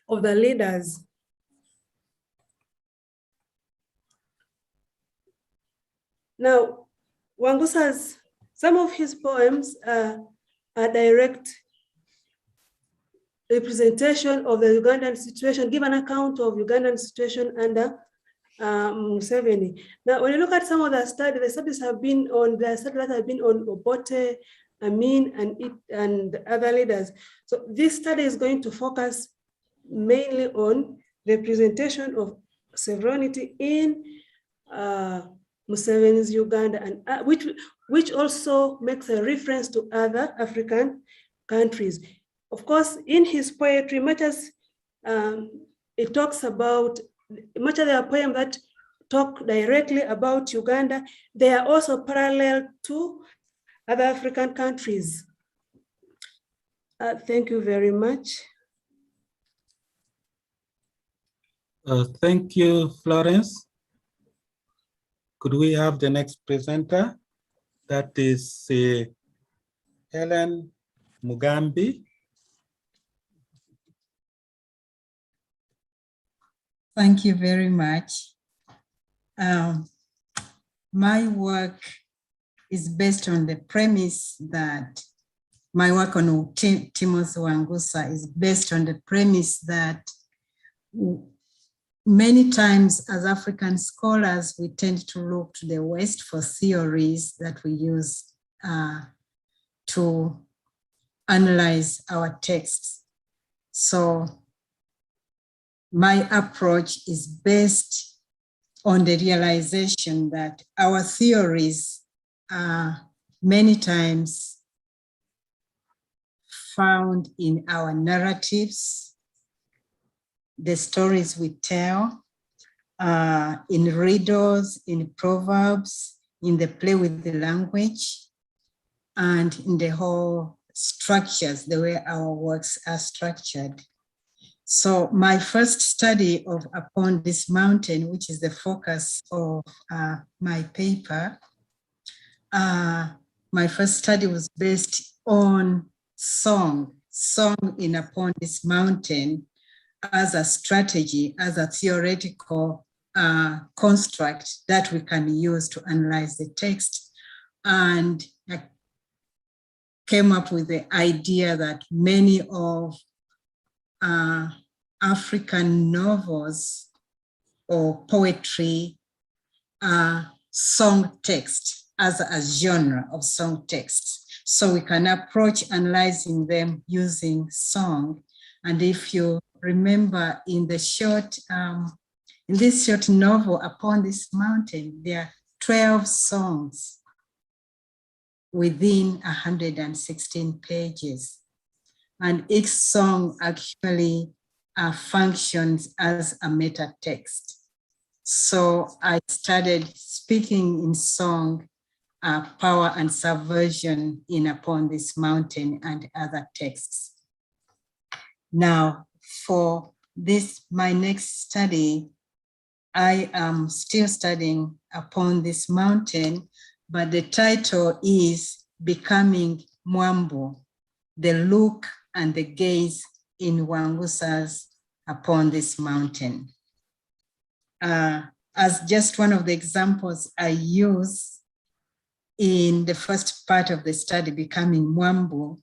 of the leaders. Now, Wangusa's, some of his poems are direct representation of the Ugandan situation, give an account of Ugandan situation under Museveni. Now, when you look at some of the studies have been on Obote, Amin, and other leaders. So this study is going to focus mainly on representation of sovereignty in Museveni's Uganda, and which also makes a reference to other African countries. Of course, in his poetry, much as it talks about, much of the poems that talk directly about Uganda, they are also parallel to other African countries. Thank you very much. Thank you, Florence. Could we have the next presenter? That is Helen Mugambie. Thank you very much. My work is based on the premise that my work on Timothy Wangusa is based on the premise that many times as African scholars, we tend to look to the West for theories that we use to analyze our texts. So my approach is based on the realization that our theories are many times found in our narratives, the stories we tell, in riddles, in proverbs, in the play with the language, and in the whole structures, the way our works are structured. So my first study of Upon This Mountain, which is the focus of my paper, my first study was based on song in Upon This Mountain as a strategy, as a theoretical construct that we can use to analyze the text. And I came up with the idea that many of African novels or poetry song text as a genre of song text. So we can approach analyzing them using song. And if you remember in the short, in this short novel, Upon This Mountain, there are 12 songs within 116 pages. And each song actually functions as a meta text. So I started speaking in song, Power and Subversion in Upon This Mountain and other texts. Now, for this, my next study, I am still studying Upon This Mountain, but the title is Becoming Mwambu, the Look and the Gaze in Wangusa's Upon This Mountain. As just one of the examples I use in the first part of the study, Becoming Mwambu,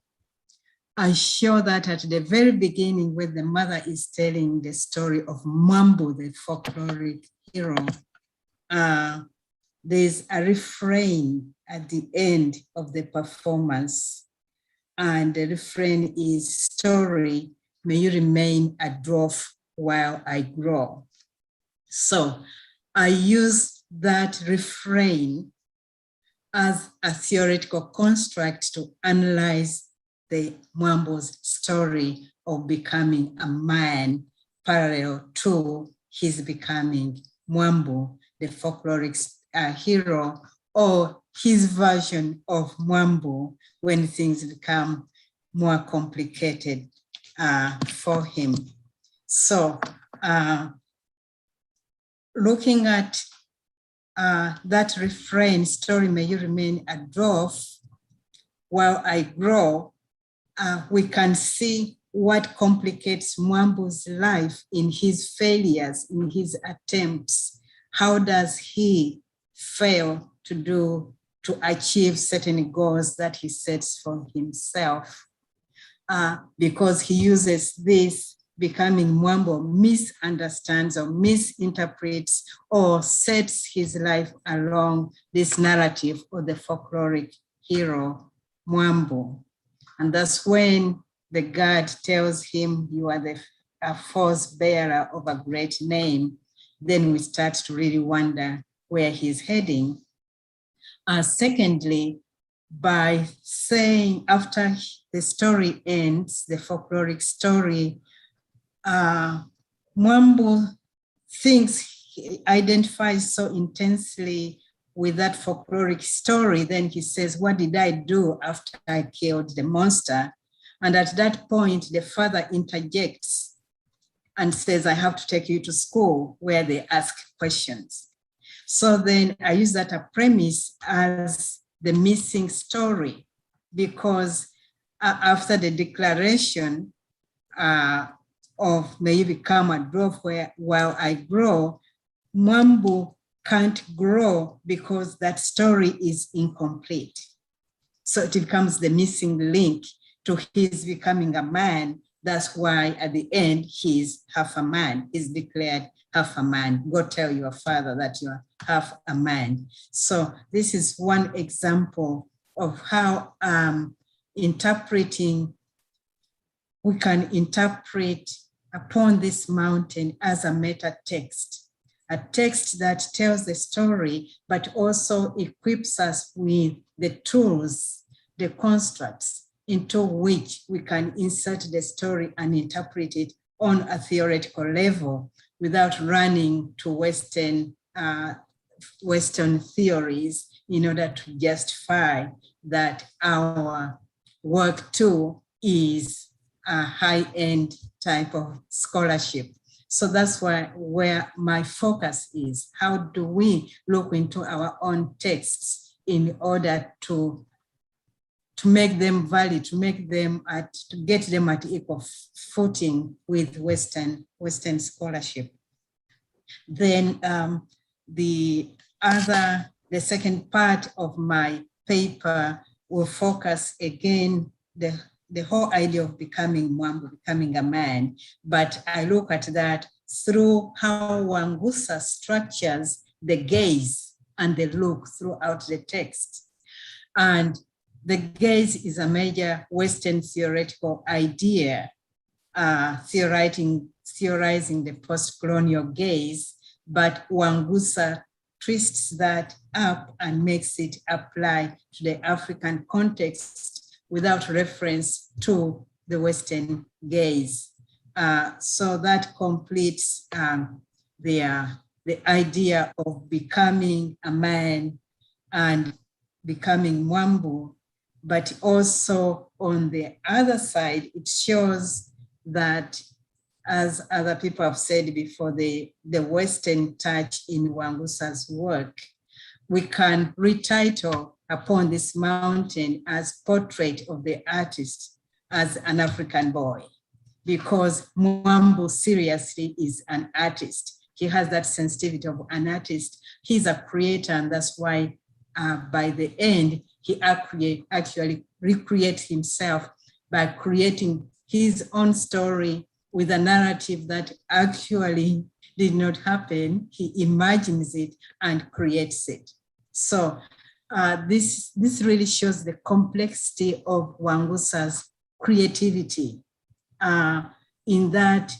I show that at the very beginning, when the mother is telling the story of Mwambu, the folkloric hero, there's a refrain at the end of the performance. And the refrain is, "Story, may you remain a dwarf while I grow." So I use that refrain as a theoretical construct to analyze the Mwambu's story of becoming a man parallel to his becoming Mwambu, the folkloric hero, or his version of Mwambu when things become more complicated for him. So looking at that refrain, "Story, may you remain a dwarf while I grow," we can see what complicates Mwambu's life in his failures, in his attempts. How does he fail to achieve certain goals that he sets for himself? Because he uses this becoming Mwambu, misunderstands or misinterprets or sets his life along this narrative of the folkloric hero, Mwambu. And that's when the god tells him, "You are the force bearer of a great name." Then we start to really wonder where he's heading. Secondly, by saying after the story ends, the folkloric story, Mwambu thinks, he identifies so intensely with that folkloric story. Then he says, "What did I do after I killed the monster?" And at that point, the father interjects and says, "I have to take you to school where they ask questions." So then I use that a premise as the missing story, because after the declaration of "may you become a dwarf while I grow," Mwambu can't grow because that story is incomplete. So it becomes the missing link to his becoming a man. That's why at the end, he's half a man. He's declared half a man. Go tell your father that you're half a man. So this is one example of how we can interpret Upon This Mountain as a meta text. A text that tells the story, but also equips us with the tools, the constructs into which we can insert the story and interpret it on a theoretical level without running to Western theories in order to justify that our work too is a high-end type of scholarship. So that's where my focus is. How do we look into our own texts in order to make them valid, to get them at equal footing with Western scholarship? Then the second part of my paper will focus again the whole idea of becoming Mwambu, becoming a man, but I look at that through how Wangusa structures the gaze and the look throughout the text. And the gaze is a major Western theoretical idea, theorizing the post-colonial gaze, but Wangusa twists that up and makes it apply to the African context without reference to the Western gaze. So that completes the idea of becoming a man and becoming Mwambu, but also on the other side, it shows that, as other people have said before, the Western touch in Wangusa's work, we can retitle upon this mountain as portrait of the artist as an African boy, because Mwambu seriously is an artist. He has that sensitivity of an artist. He's a creator, and that's why by the end, he actually recreates himself by creating his own story with a narrative that actually did not happen. He imagines it and creates it. So this really shows the complexity of Wangusa's creativity, in that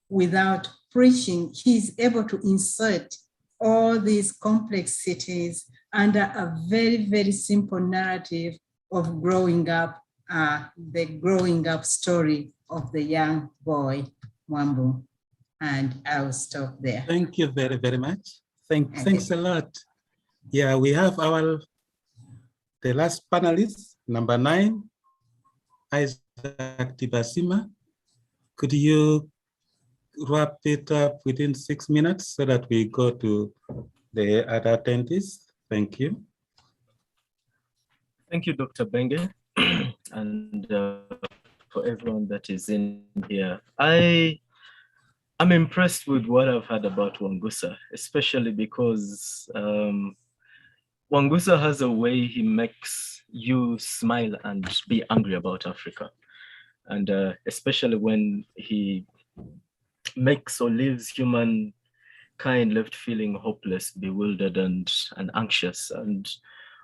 without preaching, he's able to insert all these complexities under a very, very simple narrative of growing up, the growing up story of the young boy, Mwambu. And I will stop there. Thank you very, very much. Thanks a lot. Yeah, we have the last panelist, number 9, Isaac Tibasima. Could you wrap it up within 6 minutes so that we go to the other attendees? Thank you. Thank you, Dr. Benge, and for everyone that is in here. I'm impressed with what I've heard about Wangusa, especially because Wangusa has a way he makes you smile and be angry about Africa. And especially when he makes or leaves humankind left feeling hopeless, bewildered, and anxious. And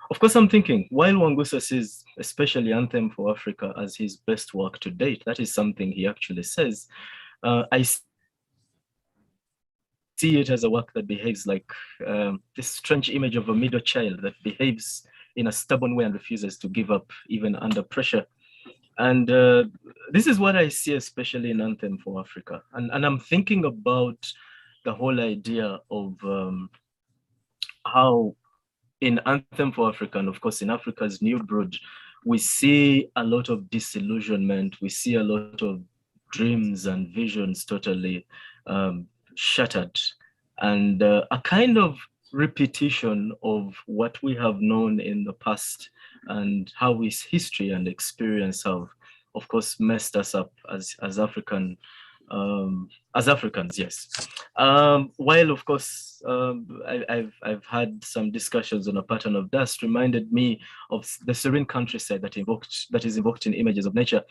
of course, I'm thinking, while Wangusa sees especially Anthem for Africa as his best work to date, that is something he actually says, I see it as a work that behaves like this strange image of a middle child that behaves in a stubborn way and refuses to give up even under pressure. And this is what I see especially in Anthem for Africa. And I'm thinking about the whole idea of how in Anthem for Africa, and of course in Africa's New Brood, we see a lot of disillusionment, we see a lot of dreams and visions totally shattered, and a kind of repetition of what we have known in the past and how his history and experience have, of course, messed us up as Africans, yes. While of course I've had some discussions on a pattern of dust, reminded me of the serene countryside that is invoked in images of nature.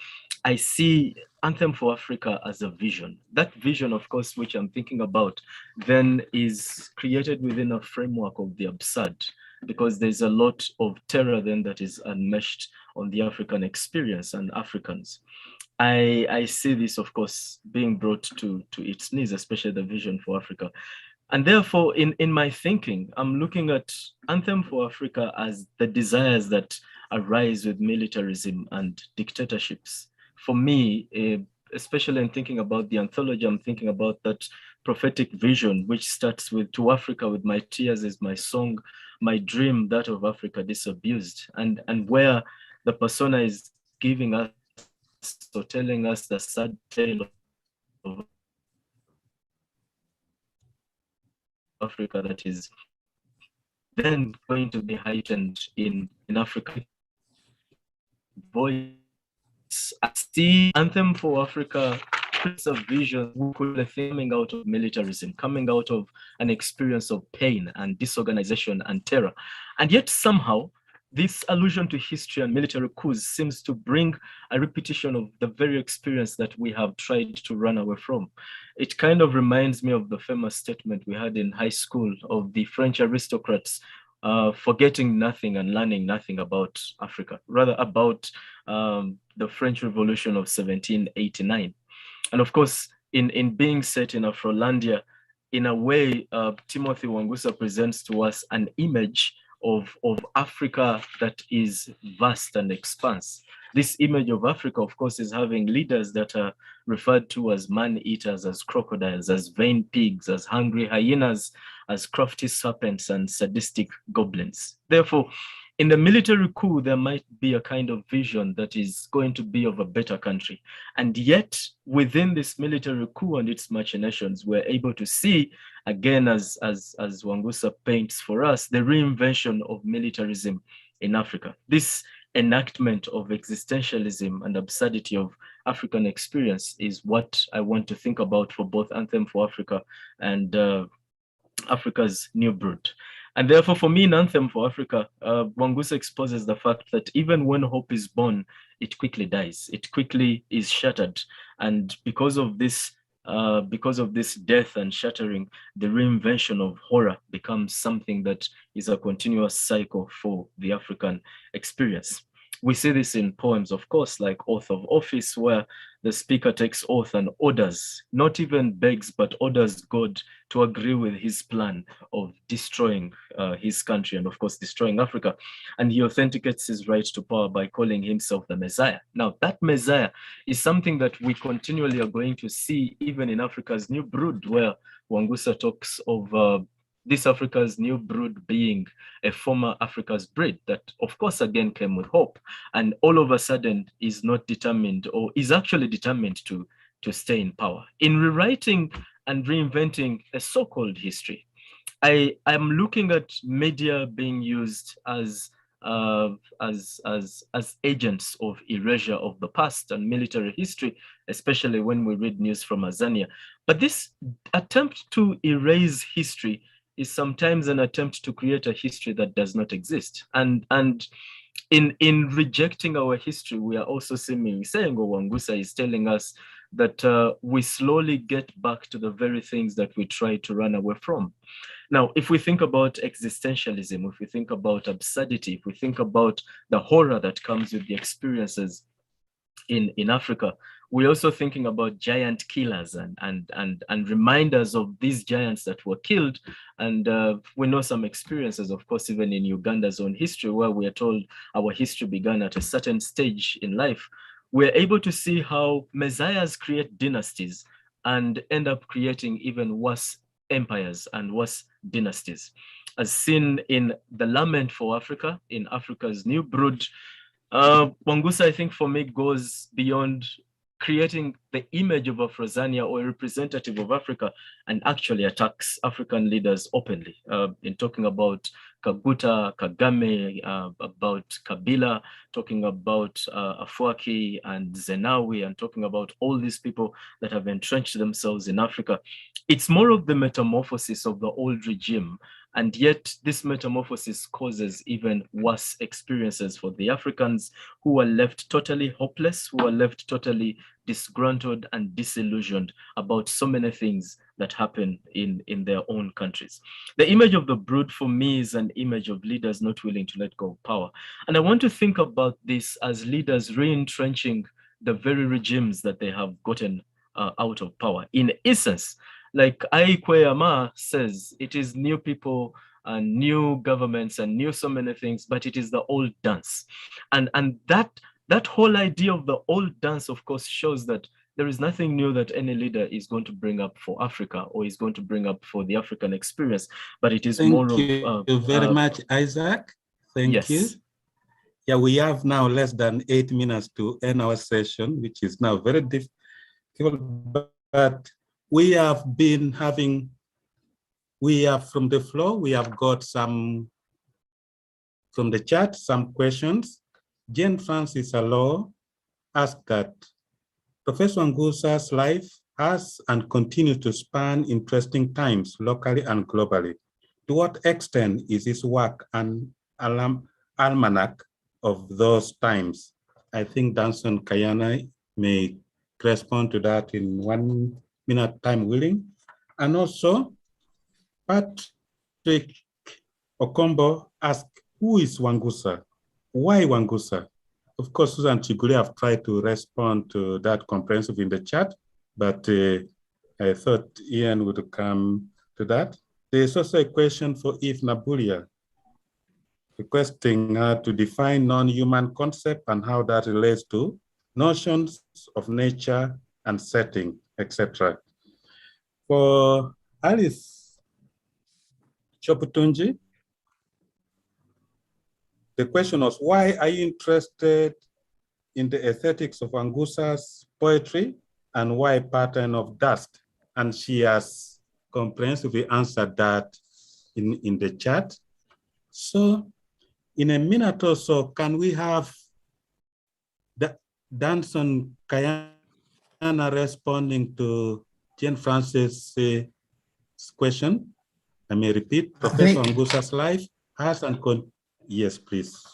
I see Anthem for Africa as a vision. That vision, of course, which I'm thinking about, then is created within a framework of the absurd, because there's a lot of terror then that is unmeshed on the African experience and Africans. I see this, of course, being brought to its knees, especially the vision for Africa. And therefore, in my thinking, I'm looking at Anthem for Africa as the desires that arise with militarism and dictatorships. For me, especially in thinking about the anthology, I'm thinking about that prophetic vision, which starts with "To Africa with my tears is my song, my dream, that of Africa disabused," and where the persona is giving us, so telling us the sad tale of Africa that is then going to be heightened in African voice. I see Anthem for Africa creates a vision coming out of militarism, coming out of an experience of pain and disorganization and terror. And yet somehow, this allusion to history and military coups seems to bring a repetition of the very experience that we have tried to run away from. It kind of reminds me of the famous statement we had in high school of the French aristocrats forgetting nothing and learning nothing about Africa, rather about the French Revolution of 1789. And of course, in being set in Afrolandia, in a way, Timothy Wangusa presents to us an image of Africa that is vast and expanse. This image of Africa, of course, is having leaders that are referred to as man-eaters, as crocodiles, as vain pigs, as hungry hyenas, as crafty serpents and sadistic goblins. Therefore, in the military coup, there might be a kind of vision that is going to be of a better country. And yet, within this military coup and its machinations, we're able to see, again, as Wangusa paints for us, the reinvention of militarism in Africa. This enactment of existentialism and absurdity of African experience is what I want to think about for both Anthem for Africa and Africa's New Brood. And therefore, for me, in Anthem for Africa, Wangusa exposes the fact that even when hope is born, it quickly dies. It quickly is shattered. And because of this death and shattering, the reinvention of horror becomes something that is a continuous cycle for the African experience. We see this in poems, of course, like Oath of Office, where the speaker takes oath and orders, not even begs, but orders God to agree with his plan of destroying his country and, of course, destroying Africa. And he authenticates his right to power by calling himself the Messiah. Now, that Messiah is something that we continually are going to see even in Africa's New Brood, where Wangusa talks of this Africa's New Brood being a former Africa's breed that, of course, again came with hope, and all of a sudden is not determined, or is actually determined to stay in power. In rewriting and reinventing a so-called history, I'm looking at media being used as agents of erasure of the past and military history, especially when we read news from Azania. But this attempt to erase history is sometimes an attempt to create a history that does not exist. And in rejecting our history, we are also seemingly saying, or Wangusa is telling us, that we slowly get back to the very things that we try to run away from. Now, if we think about existentialism, if we think about absurdity, if we think about the horror that comes with the experiences in Africa, we're also thinking about giant killers and reminders of these giants that were killed. And we know some experiences, of course, even in Uganda's own history, where we are told our history began at a certain stage in life. We're able to see how messiahs create dynasties and end up creating even worse empires and worse dynasties. As seen in the Lament for Africa, in Africa's New Brood, Wangusa, I think, for me, goes beyond creating the image of Afrozania or a representative of Africa and actually attacks African leaders openly in talking about Kaguta, Kagame, about Kabila, talking about Afwaki and Zenawi, and talking about all these people that have entrenched themselves in Africa. It's more of the metamorphosis of the old regime. And yet this metamorphosis causes even worse experiences for the Africans who are left totally hopeless, who are left totally disgruntled and disillusioned about so many things that happen in their own countries. The image of the brood for me is an image of leaders not willing to let go of power. And I want to think about this as leaders re-entrenching the very regimes that they have gotten out of power. In essence, like Aikweyama says, it is new people and new governments and new so many things, but it is the old dance. And that whole idea of the old dance, of course, shows that there is nothing new that any leader is going to bring up for Africa or is going to bring up for the African experience, but it is more of... Thank you very much, Isaac. Thank you. Yeah, we have now less than 8 minutes to end our session, which is now very difficult, but we have been having, from the floor, we have got some, from the chat, some questions. Jane Francis Allo asked that Professor Wangusa's life has and continues to span interesting times locally and globally. To what extent is his work an almanac of those times? I think Danson Kayana may respond to that in 1 minute, time willing. And also, Patrick Okombo asked, who is Wangusa? Why Wangusa? Of course, Susan Chiguli have tried to respond to that comprehensive in the chat, but I thought Ian would come to that. There's also a question for Eve Nabulia, requesting her to define non-human concept and how that relates to notions of nature and setting, etc. For Alice Chabotinji, the question was, why are you interested in the aesthetics of Wangusa's poetry and why Pattern of Dust? And she has comprehensively answered that in the chat. So in a minute or so, can we have Danson Kayana responding to Jane Francis' question? I may repeat, Professor Wangusa's life has and yes, please.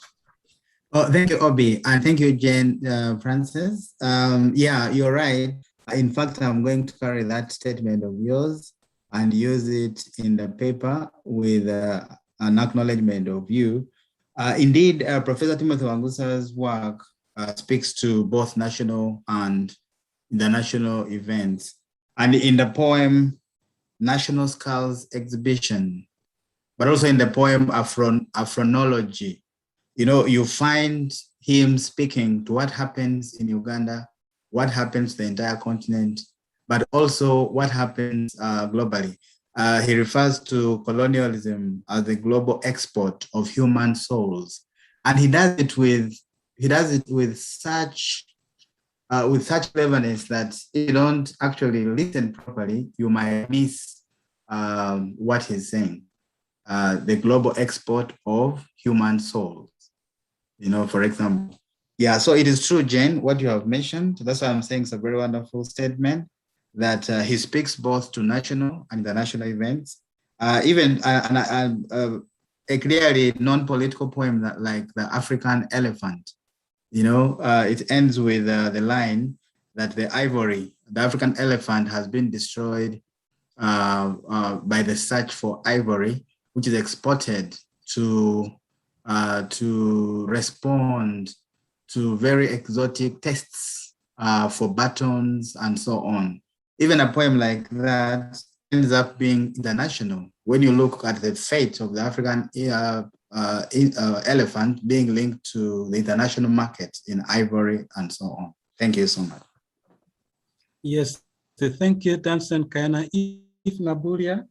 Oh, thank you, Obi, and thank you, Jane Francis. Yeah, you're right. In fact, I'm going to carry that statement of yours and use it in the paper with an acknowledgement of you. Indeed, Professor Timothy Wangusa's work speaks to both national and international events. And in the poem, National Skulls Exhibition, but also in the poem, Aphronology, you know, you find him speaking to what happens in Uganda, what happens to the entire continent, but also what happens globally. He refers to colonialism as the global export of human souls, and he does it with such cleverness that if you don't actually listen properly, you might miss what he's saying. The global export of human souls. You know, for example. Yeah, so it is true, Jane, what you have mentioned. That's why I'm saying it's a very wonderful statement that he speaks both to national and international events. Even a clearly non-political poem that, like the African elephant, you know, it ends with the line that the African elephant has been destroyed by the search for ivory, which is exported to respond to very exotic tests for batons and so on. Even a poem like that ends up being international when you look at the fate of the African elephant being linked to the international market in ivory and so on. Thank you so much. Yes, thank you, Danson Kayana. Eve Nabulia.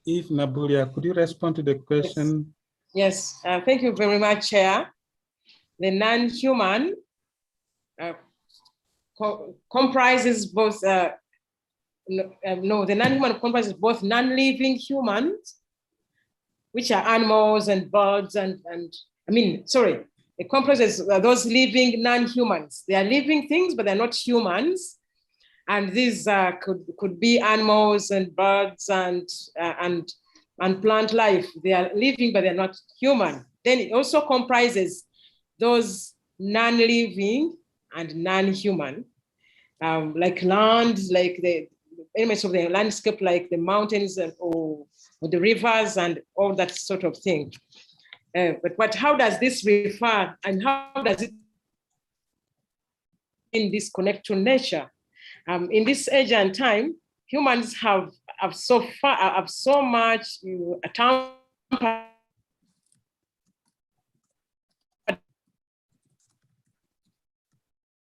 Eve Nabulia, could you respond to the question? Yes, thank you very much, Chair. The non-human comprises both, the non-human comprises both non-living humans, which are animals and birds it comprises those living non-humans. They are living things, but they're not humans. And these could be animals and birds and plant life. They are living, but they're not human. Then it also comprises those non-living and non-human, like land, like the elements of the landscape, like the mountains or the rivers and all that sort of thing. But how does this refer and how does it in this connect to nature? In this age and time, humans have so much tampered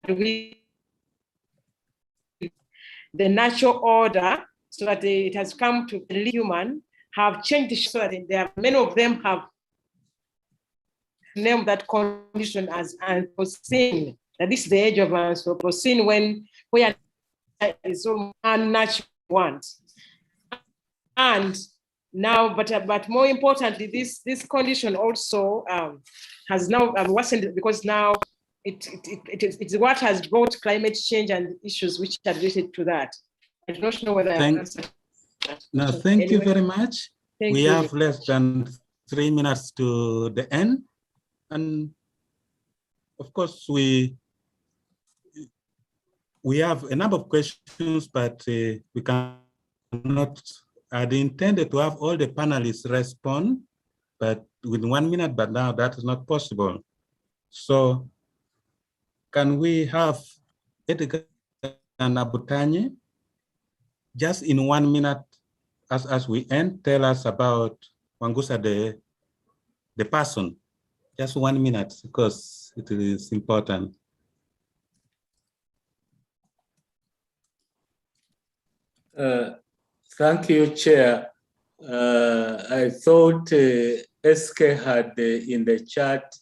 with the natural order, so that it has come to the human, have changed so that many of them have named that condition as Anthropocene. That this is the age of Anthropocene where is all unnatural ones. And now, but more importantly, this condition also has now worsened because now it's what has brought climate change and issues which are related to that. I don't know whether I answered that. No, thank you very much. We have less than 3 minutes to the end. And of course, we have a number of questions, but we can I'd intended to have all the panelists respond, but within 1 minute, but now that is not possible. So can we have Edgar and Chabotinji just in 1 minute as we end, tell us about Wangusa, the person, just 1 minute, because it is important. Thank you, Chair. I thought SK had in the chat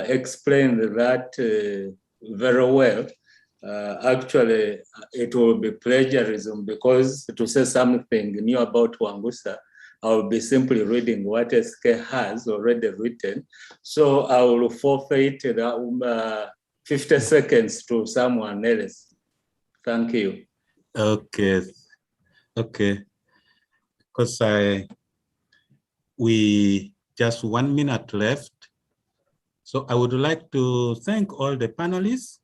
explained that very well. Actually, it will be plagiarism because to say something new about Wangusa, I will be simply reading what SK has already written. So I will forfeit 50 seconds to someone else. Thank you. Okay, because we just 1 minute left. So I would like to thank all the panelists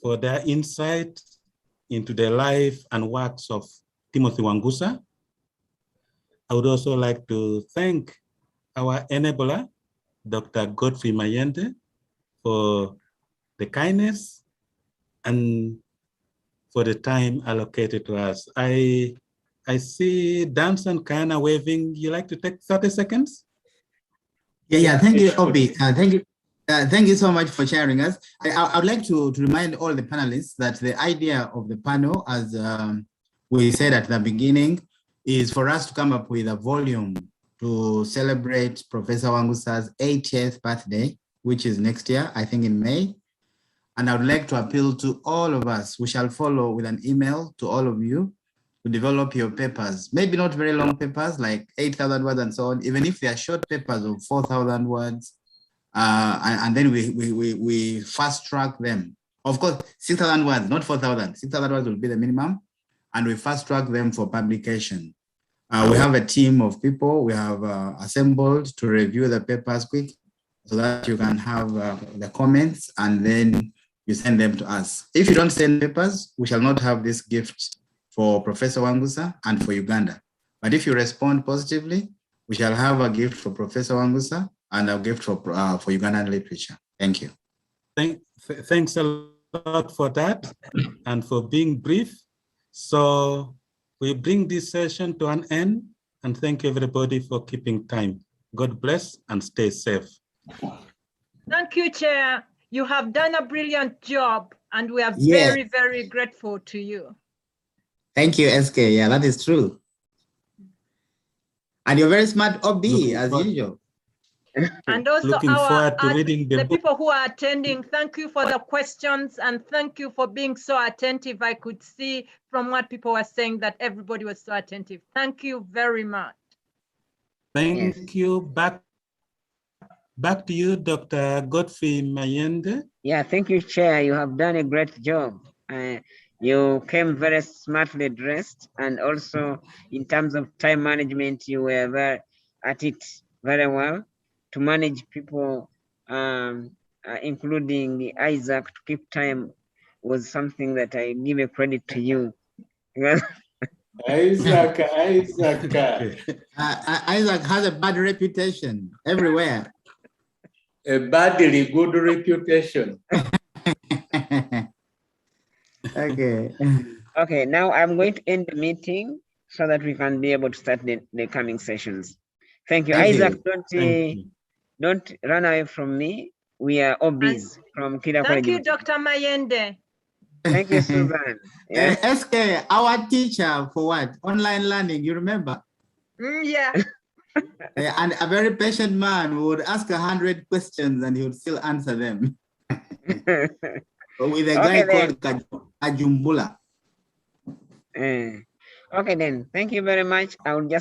for their insight into the life and works of Timothy Wangusa. I would also like to thank our enabler, Dr. Godfrey Mayende, for the kindness and for the time allocated to us. I see Danson Kayana waving. You like to take 30 seconds? Yeah, thank you, Obi. Thank you so much for sharing us. I would like to remind all the panelists that the idea of the panel, as we said at the beginning, is for us to come up with a volume to celebrate Professor Wangusa's 80th birthday, which is next year, I think in May. And I would like to appeal to all of us. We shall follow with an email to all of you to develop your papers. Maybe not very long papers, like 8,000 words and so on, even if they are short papers of 4,000 words. And then we fast track them. Of course, 6,000 words, not 4,000. 6,000 words will be the minimum. And we fast track them for publication. We have a team of people we have assembled to review the papers quick so that you can have the comments and then you send them to us. If you don't send papers, we shall not have this gift for Professor Wangusa and for Uganda. But if you respond positively, we shall have a gift for Professor Wangusa and a gift for Ugandan literature. Thank you. Thanks a lot for that and for being brief. So we bring this session to an end and thank you everybody for keeping time. God bless and stay safe. Thank you, Chair. You have done a brilliant job and we are very, very grateful to you. Thank you, SK. Yeah, that is true. And you're very smart, Obi, as usual. And also looking forward to reading the people who are attending, thank you for the questions and thank you for being so attentive. I could see from what people were saying that everybody was so attentive. Thank you very much. Thank you. Back to you, Dr. Godfrey Mayende. Yeah, thank you, Chair. You have done a great job. You came very smartly dressed, and also in terms of time management, you were very at it very well to manage people, including Isaac, to keep time was something that I give a credit to you. Isaac. Isaac has a bad reputation everywhere. A badly good reputation. Okay. Okay, now I'm going to end the meeting so that we can be able to start the coming sessions. Thank you. Thank Isaac, you. don't run away from me. We are OBs from Kira Thank College. you, Dr. Mayende. Thank you, Susan. Yeah. SK, our teacher for what? Online learning, you remember? Yeah. And a very patient man who would ask 100 questions and he would still answer them. With a guy called Kajumbula. Okay then, thank you very much. I will just